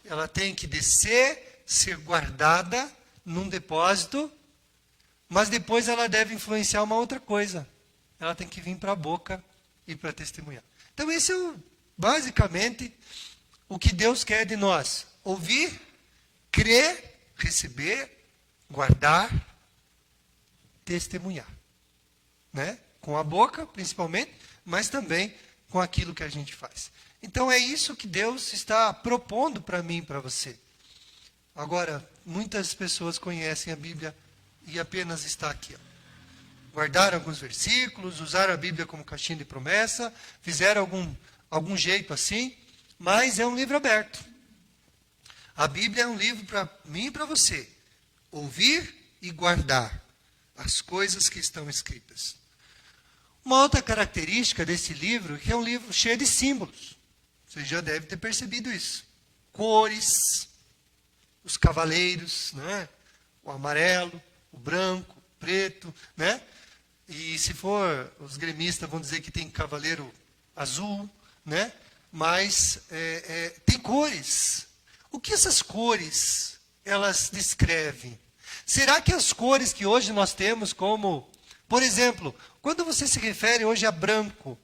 ela tem que descer, ser guardada num depósito, mas depois ela deve influenciar uma outra coisa. Ela tem que vir para a boca e para testemunhar. Então esse é basicamente o que Deus quer de nós. Ouvir, crer, receber, guardar, testemunhar. Né? Com a boca, principalmente, mas também com aquilo que a gente faz. Então é isso que Deus está propondo para mim e para você. Agora, muitas pessoas conhecem a Bíblia e apenas está aqui, ó. Guardaram alguns versículos, usaram a Bíblia como caixinha de promessa, fizeram algum jeito assim, mas é um livro aberto. A Bíblia é um livro para mim e para você. Ouvir e guardar as coisas que estão escritas. Uma outra característica desse livro é que é um livro cheio de símbolos. Você já deve ter percebido isso. Cores, os cavaleiros, né? O amarelo, o branco, o preto, né? E se for, os gremistas vão dizer que tem cavaleiro azul, né? Mas tem cores. O que essas cores, elas descrevem? Será que as cores que hoje nós temos como, por exemplo, quando você se refere hoje a branco,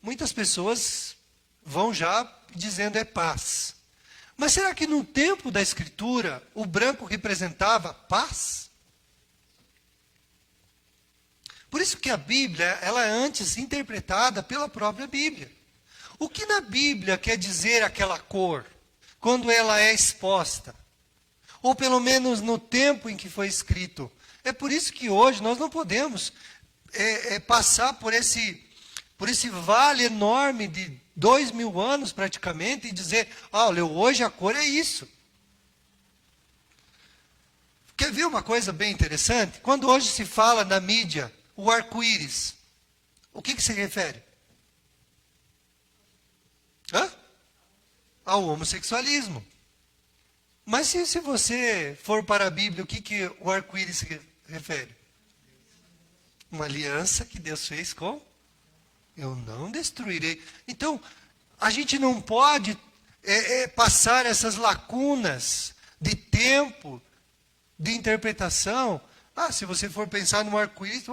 muitas pessoas vão já dizendo é paz. Mas será que no tempo da Escritura, o branco representava paz? Por isso que a Bíblia, ela é antes interpretada pela própria Bíblia. O que na Bíblia quer dizer aquela cor, quando ela é exposta? Ou pelo menos no tempo em que foi escrito. É por isso que hoje nós não podemos passar por esse vale enorme de 2000 anos praticamente e dizer, olha, hoje a cor é isso. Quer ver uma coisa bem interessante? Quando hoje se fala na mídia, o arco-íris, o que se refere? Ao homossexualismo. Mas se você for para a Bíblia, o que o arco-íris se refere? Uma aliança que Deus fez com eu não destruirei. Então, a gente não pode passar essas lacunas de tempo, de interpretação. Se você for pensar no arco-íris,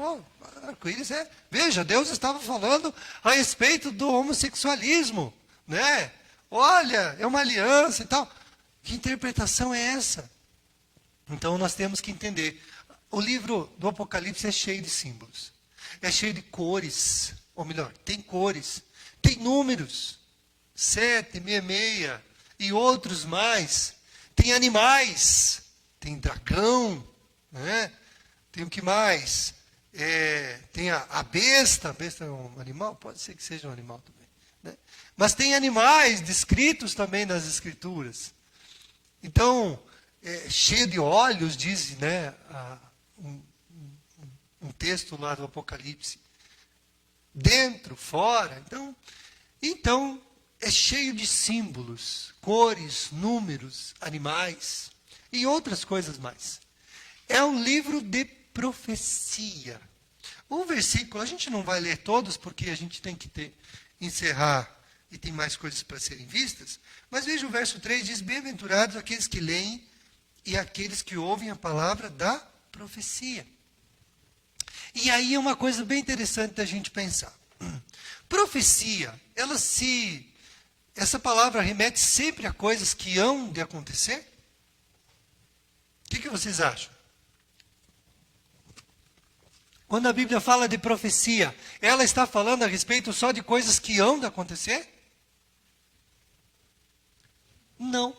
arco-íris veja, Deus estava falando a respeito do homossexualismo, né? Olha, é uma aliança e tal. Que interpretação é essa? Então nós temos que entender. O livro do Apocalipse é cheio de símbolos. É cheio de cores. Ou melhor, tem cores. Tem números. 766 e outros mais. Tem animais. Tem dragão. Né? Tem o que mais? Tem a besta. A besta é um animal? Pode ser que seja um animal também. né? Mas tem animais descritos também nas Escrituras. Então, cheio de olhos, diz, né, um texto lá do Apocalipse. Dentro, fora. Então, é cheio de símbolos, cores, números, animais e outras coisas mais. É um livro de profecia. O versículo, a gente não vai ler todos, porque a gente tem que encerrar e tem mais coisas para serem vistas. Mas veja o verso 3, diz, bem-aventurados aqueles que leem e aqueles que ouvem a palavra da profecia. E aí é uma coisa bem interessante da gente pensar. Profecia, essa palavra remete sempre a coisas que hão de acontecer? O que vocês acham? Quando a Bíblia fala de profecia, ela está falando a respeito só de coisas que hão de acontecer? Não.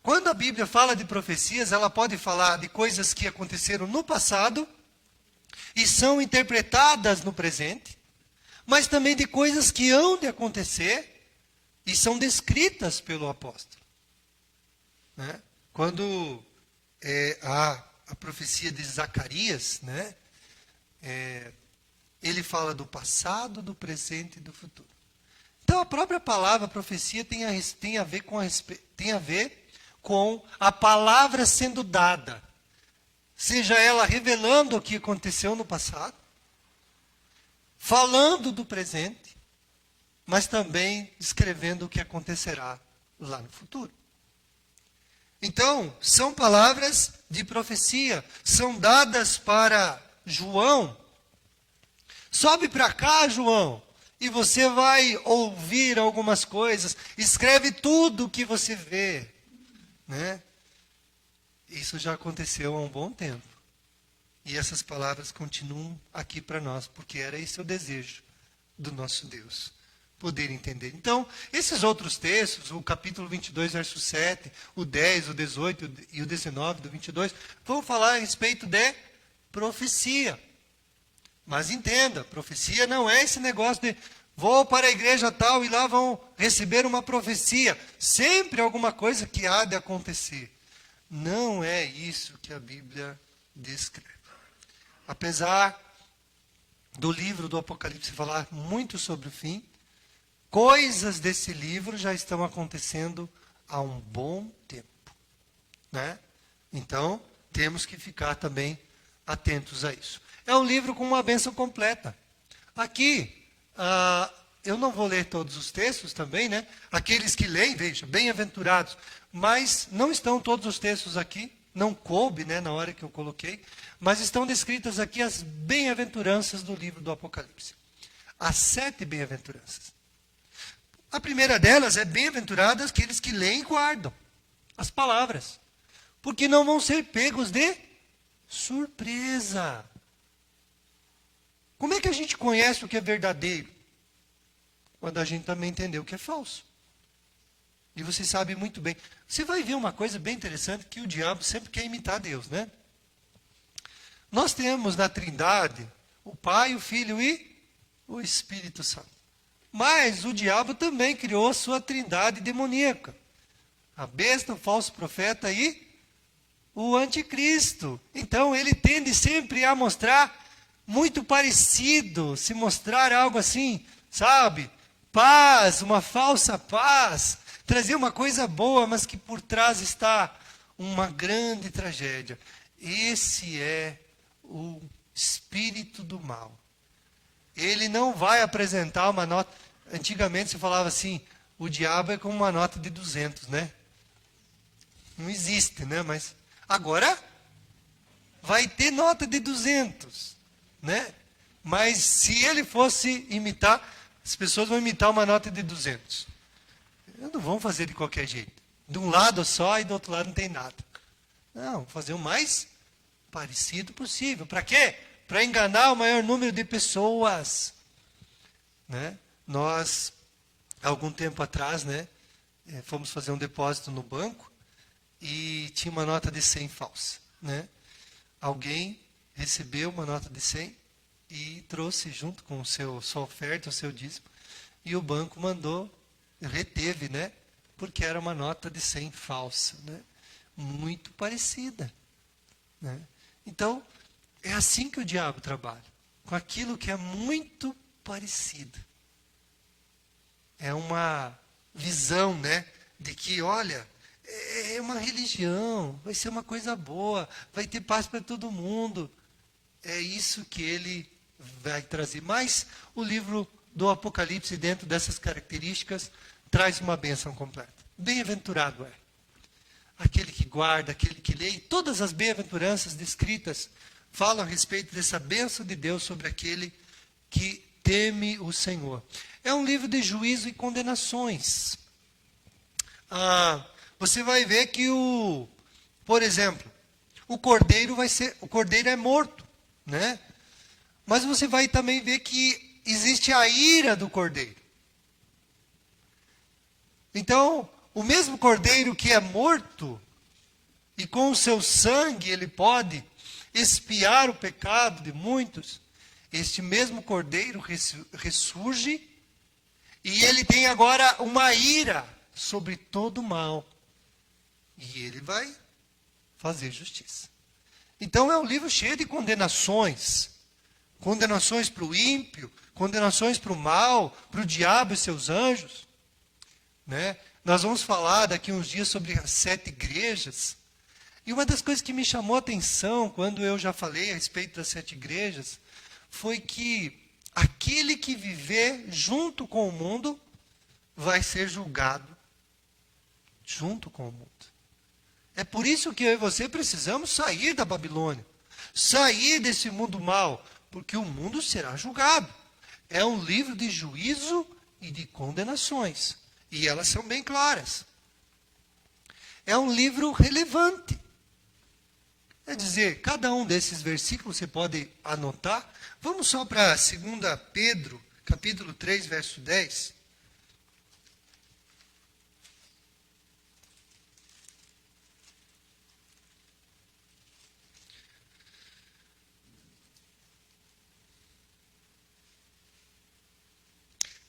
Quando a Bíblia fala de profecias, ela pode falar de coisas que aconteceram no passado e são interpretadas no presente, mas também de coisas que hão de acontecer e são descritas pelo apóstolo. Né? Quando há a profecia de Zacarias, né? Ele fala do passado, do presente e do futuro. Então, a própria palavra profecia tem a ver com a palavra sendo dada. Seja ela revelando o que aconteceu no passado, falando do presente, mas também descrevendo o que acontecerá lá no futuro. Então, são palavras de profecia, são dadas para João. Sobe para cá, João, e você vai ouvir algumas coisas. Escreve tudo o que você vê. Né? Isso já aconteceu há um bom tempo. E essas palavras continuam aqui para nós, porque era esse o desejo do nosso Deus, poder entender. Então, esses outros textos, o capítulo 22, verso 7, o 10, o 18 e o 19 do 22, vão falar a respeito de profecia. Mas entenda, profecia não é esse negócio de vou para a igreja tal e lá vão receber uma profecia. Sempre alguma coisa que há de acontecer. Não é isso que a Bíblia descreve. Apesar do livro do Apocalipse falar muito sobre o fim, coisas desse livro já estão acontecendo há um bom tempo. Né? Então, temos que ficar também atentos a isso. É um livro com uma bênção completa. Aqui, eu não vou ler todos os textos também, né? Aqueles que leem, veja, bem-aventurados. Mas não estão todos os textos aqui, não coube, né, na hora que eu coloquei, mas estão descritas aqui as bem-aventuranças do livro do Apocalipse. As 7 bem-aventuranças. A primeira delas é bem-aventurados aqueles que leem e guardam as palavras, porque não vão ser pegos de surpresa. Como é que a gente conhece o que é verdadeiro? Quando a gente também entendeu o que é falso. E você sabe muito bem. Você vai ver uma coisa bem interessante, que o diabo sempre quer imitar Deus, né? Nós temos na Trindade o Pai, o Filho e o Espírito Santo. Mas o diabo também criou a sua trindade demoníaca. A besta, o falso profeta e o anticristo. Então ele tende sempre a mostrar muito parecido, se mostrar algo assim, sabe? Paz, uma falsa paz, trazer uma coisa boa, mas que por trás está uma grande tragédia. Esse é o espírito do mal. Ele não vai apresentar uma nota. Antigamente se falava assim, o diabo é como uma nota de 200, né? Não existe, né? Mas agora vai ter nota de 200. Né? Mas se ele fosse imitar, as pessoas vão imitar uma nota de 200. Não vão fazer de qualquer jeito. De um lado só e do outro lado não tem nada. Não, fazer o mais parecido possível. Para quê? Para enganar o maior número de pessoas. Né? Nós, algum tempo atrás, né, fomos fazer um depósito no banco e tinha uma nota de 100 falsa. Né? Alguém recebeu uma nota de 100 e trouxe junto com sua oferta, o seu dízimo. E o banco reteve, né? Porque era uma nota de 100 falsa, né? Muito parecida, né? Então, é assim que o diabo trabalha, com aquilo que é muito parecido. É uma visão, né, de que, olha, é uma religião, vai ser uma coisa boa, vai ter paz para todo mundo. É isso que ele vai trazer. Mas o livro do Apocalipse, dentro dessas características, traz uma bênção completa. Bem-aventurado é aquele que guarda, aquele que lê, e todas as bem-aventuranças descritas falam a respeito dessa bênção de Deus sobre aquele que teme o Senhor. É um livro de juízo e condenações. Você vai ver que por exemplo, o cordeiro é morto, né? Mas você vai também ver que existe a ira do cordeiro. Então, o mesmo cordeiro que é morto, e com o seu sangue ele pode expiar o pecado de muitos, este mesmo cordeiro ressurge, e ele tem agora uma ira sobre todo o mal. E ele vai fazer justiça. Então é um livro cheio de condenações. Condenações para o ímpio, condenações para o mal, para o diabo e seus anjos, né? Nós vamos falar daqui uns dias sobre as 7 igrejas. E uma das coisas que me chamou a atenção, quando eu já falei a respeito das 7 igrejas, foi que aquele que viver junto com o mundo vai ser julgado junto com o mundo. É por isso que eu e você precisamos sair da Babilônia, sair desse mundo mau, porque o mundo será julgado. É um livro de juízo e de condenações, e elas são bem claras. É um livro relevante. É dizer, cada um desses versículos você pode anotar. Vamos só para 2 Pedro, capítulo 3, verso 10.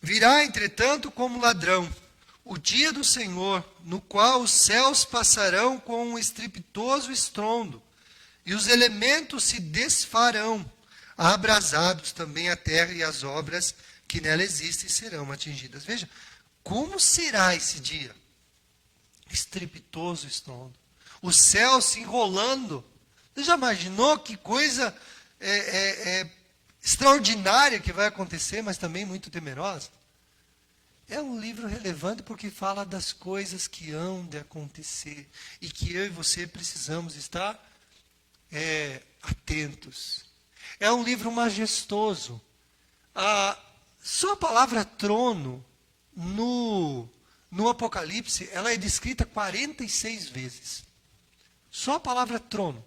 Virá, entretanto, como ladrão o dia do Senhor, no qual os céus passarão com um estrepitoso estrondo, e os elementos se desfarão, abrasados também a terra e as obras que nela existem serão atingidas. Veja, como será esse dia? Estrepitoso estrondo. O céu se enrolando. Você já imaginou que coisa extraordinária que vai acontecer, mas também muito temerosa? É um livro relevante porque fala das coisas que hão de acontecer e que eu e você precisamos estar atentos. É um livro majestoso. Só a palavra trono no Apocalipse, ela é descrita 46 vezes. Só a palavra trono.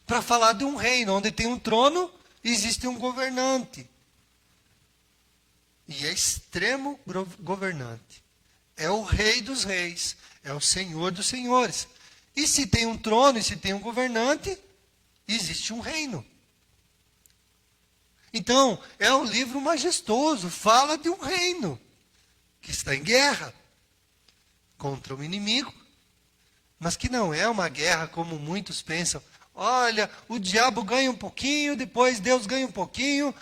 Para falar de um reino, onde tem um trono, existe um governante. E é extremo governante. É o rei dos reis. É o senhor dos senhores. E se tem um trono, e se tem um governante, existe um reino. Então, é um livro majestoso. Fala de um reino que está em guerra contra um inimigo. Mas que não é uma guerra como muitos pensam. Olha, o diabo ganha um pouquinho, depois Deus ganha um pouquinho,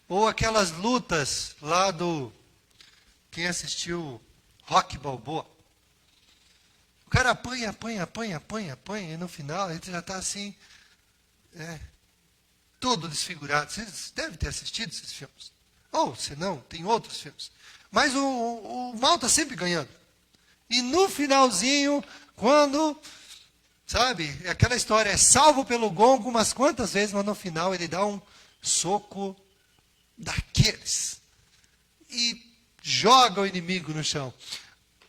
ou aquelas lutas lá quem assistiu Rocky Balboa. O cara apanha, e no final ele já está assim, todo desfigurado. Vocês devem ter assistido esses filmes. Ou, se não, tem outros filmes. Mas o mal está sempre ganhando. E no finalzinho, quando, sabe, aquela história é salvo pelo gongo umas quantas vezes, mas no final ele dá um soco daqueles e joga o inimigo no chão.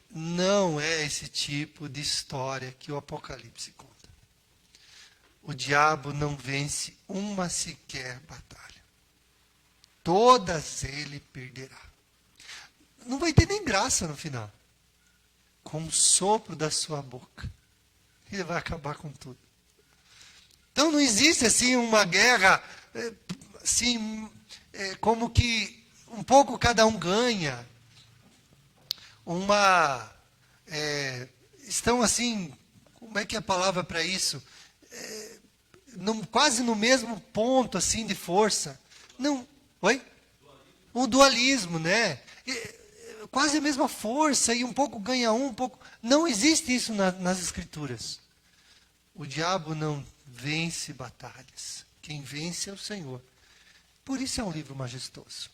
Não é esse tipo de história que o Apocalipse conta. O diabo não vence uma sequer batalha. Todas ele perderá. Não vai ter nem graça no final. Com o sopro da sua boca, ele vai acabar com tudo. Então não existe assim uma guerra assim, como que um pouco cada um ganha, estão assim, como é que é a palavra para isso? Quase no mesmo ponto assim de força. Não, oi? O dualismo, né? Quase a mesma força e um pouco ganha um pouco. Não existe isso nas Escrituras. O diabo não vence batalhas. Quem vence é o Senhor. Por isso é um livro majestoso.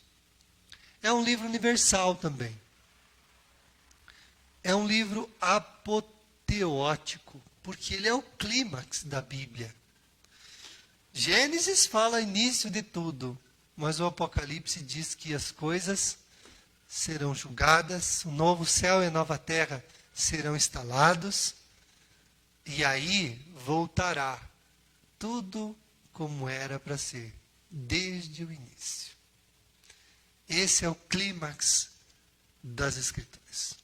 É um livro universal também. É um livro apoteótico, porque ele é o clímax da Bíblia. Gênesis fala início de tudo, mas o Apocalipse diz que as coisas serão julgadas, o novo céu e a nova terra serão instalados, e aí voltará tudo como era para ser, desde o início. Esse é o clímax das Escrituras.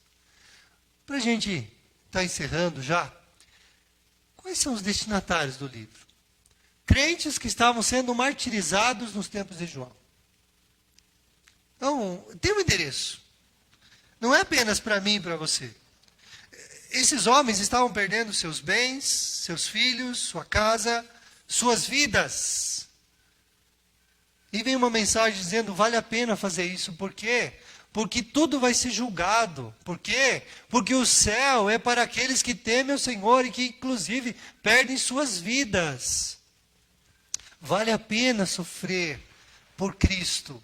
Para a gente estar encerrando já, quais são os destinatários do livro? Crentes que estavam sendo martirizados nos tempos de João. Então, tem um endereço. Não é apenas para mim e para você. Esses homens estavam perdendo seus bens, seus filhos, sua casa, suas vidas. E vem uma mensagem dizendo, vale a pena fazer isso. Por quê? Porque tudo vai ser julgado. Por quê? Porque o céu é para aqueles que temem o Senhor e que, inclusive, perdem suas vidas. Vale a pena sofrer por Cristo.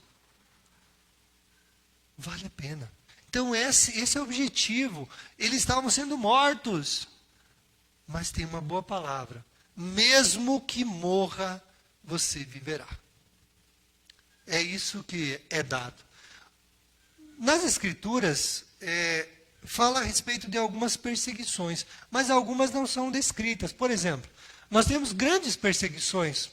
Vale a pena. Então esse é o objetivo. Eles estavam sendo mortos. Mas tem uma boa palavra. Mesmo que morra, você viverá. É isso que é dado. Nas Escrituras, fala a respeito de algumas perseguições. Mas algumas não são descritas. Por exemplo, nós temos grandes perseguições.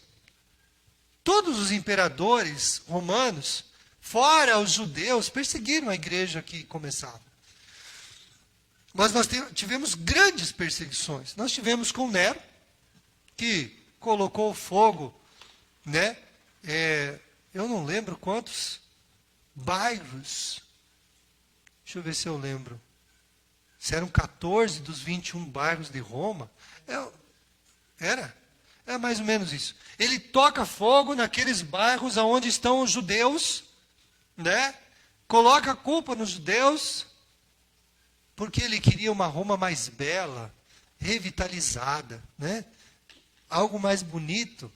Todos os imperadores romanos, fora os judeus, perseguiram a igreja que começava. Mas nós tivemos grandes perseguições. Nós tivemos com Nero, que colocou fogo, né? Eu não lembro quantos bairros. Deixa eu ver se eu lembro. Se eram 14 dos 21 bairros de Roma. Era? É mais ou menos isso. Ele toca fogo naqueles bairros onde estão os judeus, né? Coloca a culpa nos judeus, porque ele queria uma Roma mais bela, revitalizada, né? Algo mais bonito.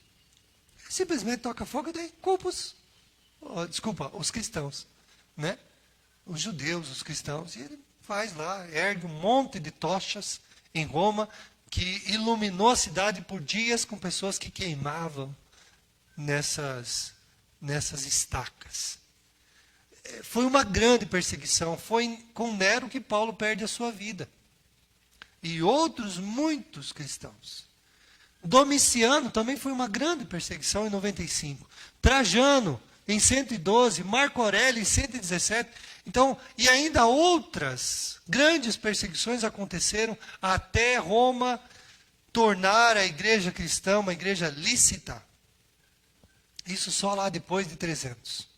Simplesmente toca fogo e daí culpa os cristãos, né? Os judeus, os cristãos. E ele faz lá, ergue um monte de tochas em Roma, que iluminou a cidade por dias com pessoas que queimavam nessas estacas. Foi uma grande perseguição. Foi com Nero que Paulo perde a sua vida. E outros muitos cristãos. Domiciano também foi uma grande perseguição em 95. Trajano em 112. Marco Aurélio em 117. Então, e ainda outras grandes perseguições aconteceram até Roma tornar a igreja cristã uma igreja lícita. Isso só lá depois de 300.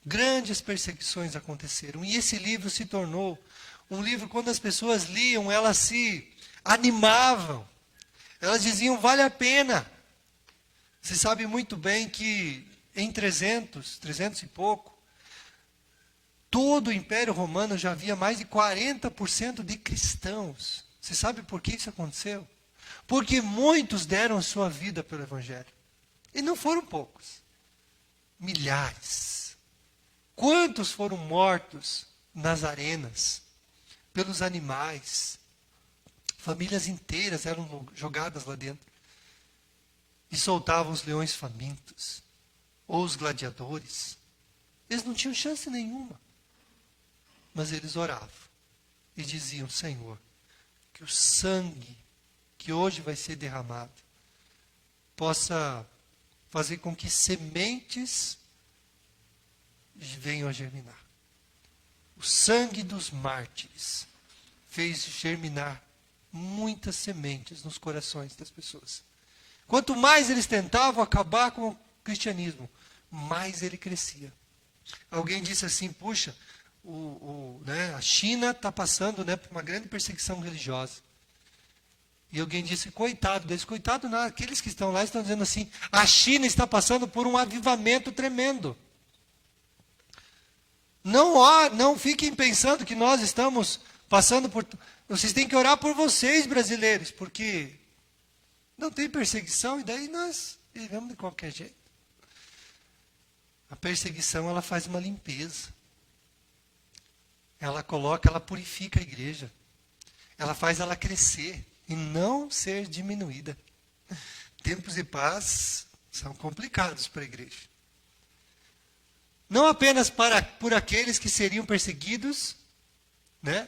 Grandes perseguições aconteceram. E esse livro se tornou um livro, quando as pessoas liam, elas se animavam. Elas diziam, vale a pena. Você sabe muito bem que em 300 e pouco, todo o Império Romano já havia mais de 40% de cristãos. Você sabe por que isso aconteceu? Porque muitos deram sua vida pelo Evangelho. E não foram poucos. Milhares. Quantos foram mortos nas arenas? Pelos animais. Famílias inteiras eram jogadas lá dentro. E soltavam os leões famintos. Ou os gladiadores. Eles não tinham chance nenhuma. Mas eles oravam. E diziam, Senhor, que o sangue que hoje vai ser derramado possa fazer com que sementes venham a germinar. O sangue dos mártires fez germinar muitas sementes nos corações das pessoas. Quanto mais eles tentavam acabar com cristianismo, mais ele crescia. Alguém disse assim, puxa, a China está passando, né, por uma grande perseguição religiosa. E alguém disse, coitado deles, coitado nada, aqueles que estão lá estão dizendo assim, a China está passando por um avivamento tremendo. Não fiquem pensando que nós estamos passando por... Vocês têm que orar por vocês, brasileiros, porque não tem perseguição e daí nós vivemos de qualquer jeito. A perseguição, ela faz uma limpeza. Ela purifica a igreja. Ela faz ela crescer e não ser diminuída. Tempos de paz são complicados para a igreja. Não apenas por aqueles que seriam perseguidos, né,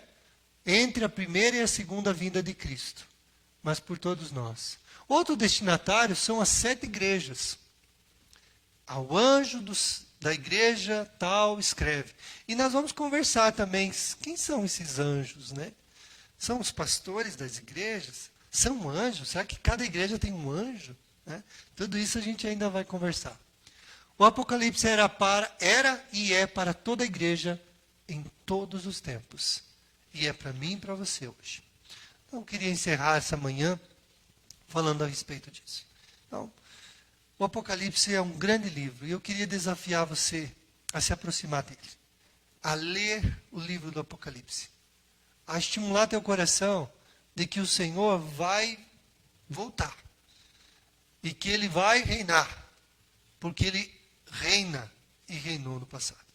entre a primeira e a segunda vinda de Cristo, mas por todos nós. Outro destinatário são as 7 igrejas. Ao anjo da igreja tal escreve. E nós vamos conversar também. Quem são esses anjos, né? São os pastores das igrejas? São anjos? Será que cada igreja tem um anjo? Né? Tudo isso a gente ainda vai conversar. O Apocalipse era e é para toda a igreja em todos os tempos. E é para mim e para você hoje. Então, eu queria encerrar essa manhã falando a respeito disso. Então, o Apocalipse é um grande livro e eu queria desafiar você a se aproximar dele, a ler o livro do Apocalipse, a estimular teu coração de que o Senhor vai voltar e que Ele vai reinar, porque Ele reina e reinou no passado.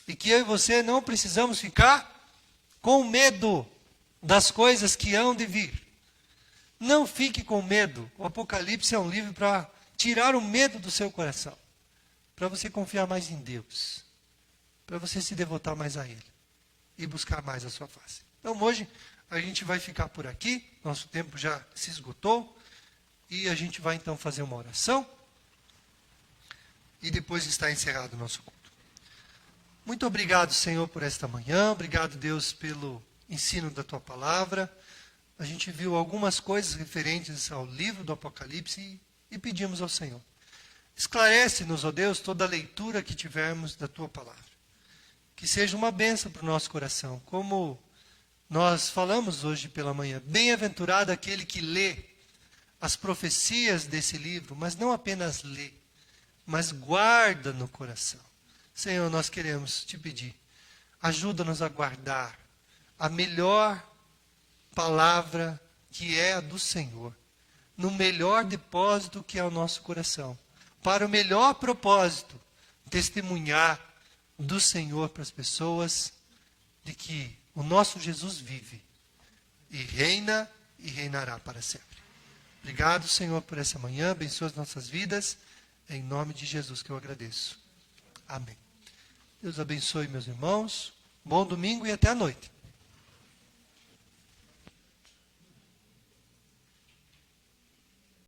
E que eu e você não precisamos ficar com medo das coisas que hão de vir. Não fique com medo. O Apocalipse é um livro para tirar o medo do seu coração, para você confiar mais em Deus, para você se devotar mais a Ele e buscar mais a sua face. Então hoje a gente vai ficar por aqui, nosso tempo já se esgotou, e a gente vai então fazer uma oração, e depois está encerrado o nosso culto. Muito obrigado, Senhor, por esta manhã, obrigado, Deus, pelo ensino da Tua Palavra. A gente viu algumas coisas referentes ao livro do Apocalipse e pedimos ao Senhor. Esclarece-nos, ó Deus, toda a leitura que tivermos da Tua Palavra. Que seja uma bênção para o nosso coração. Como nós falamos hoje pela manhã, bem-aventurado aquele que lê as profecias desse livro, mas não apenas lê, mas guarda no coração. Senhor, nós queremos te pedir, ajuda-nos a guardar a melhor palavra que é a do Senhor, no melhor depósito que é o nosso coração, para o melhor propósito, testemunhar do Senhor para as pessoas, de que o nosso Jesus vive, e reina e reinará para sempre. Obrigado, Senhor, por essa manhã, abençoa as nossas vidas, em nome de Jesus que eu agradeço. Amém. Deus abençoe meus irmãos, bom domingo e até a noite.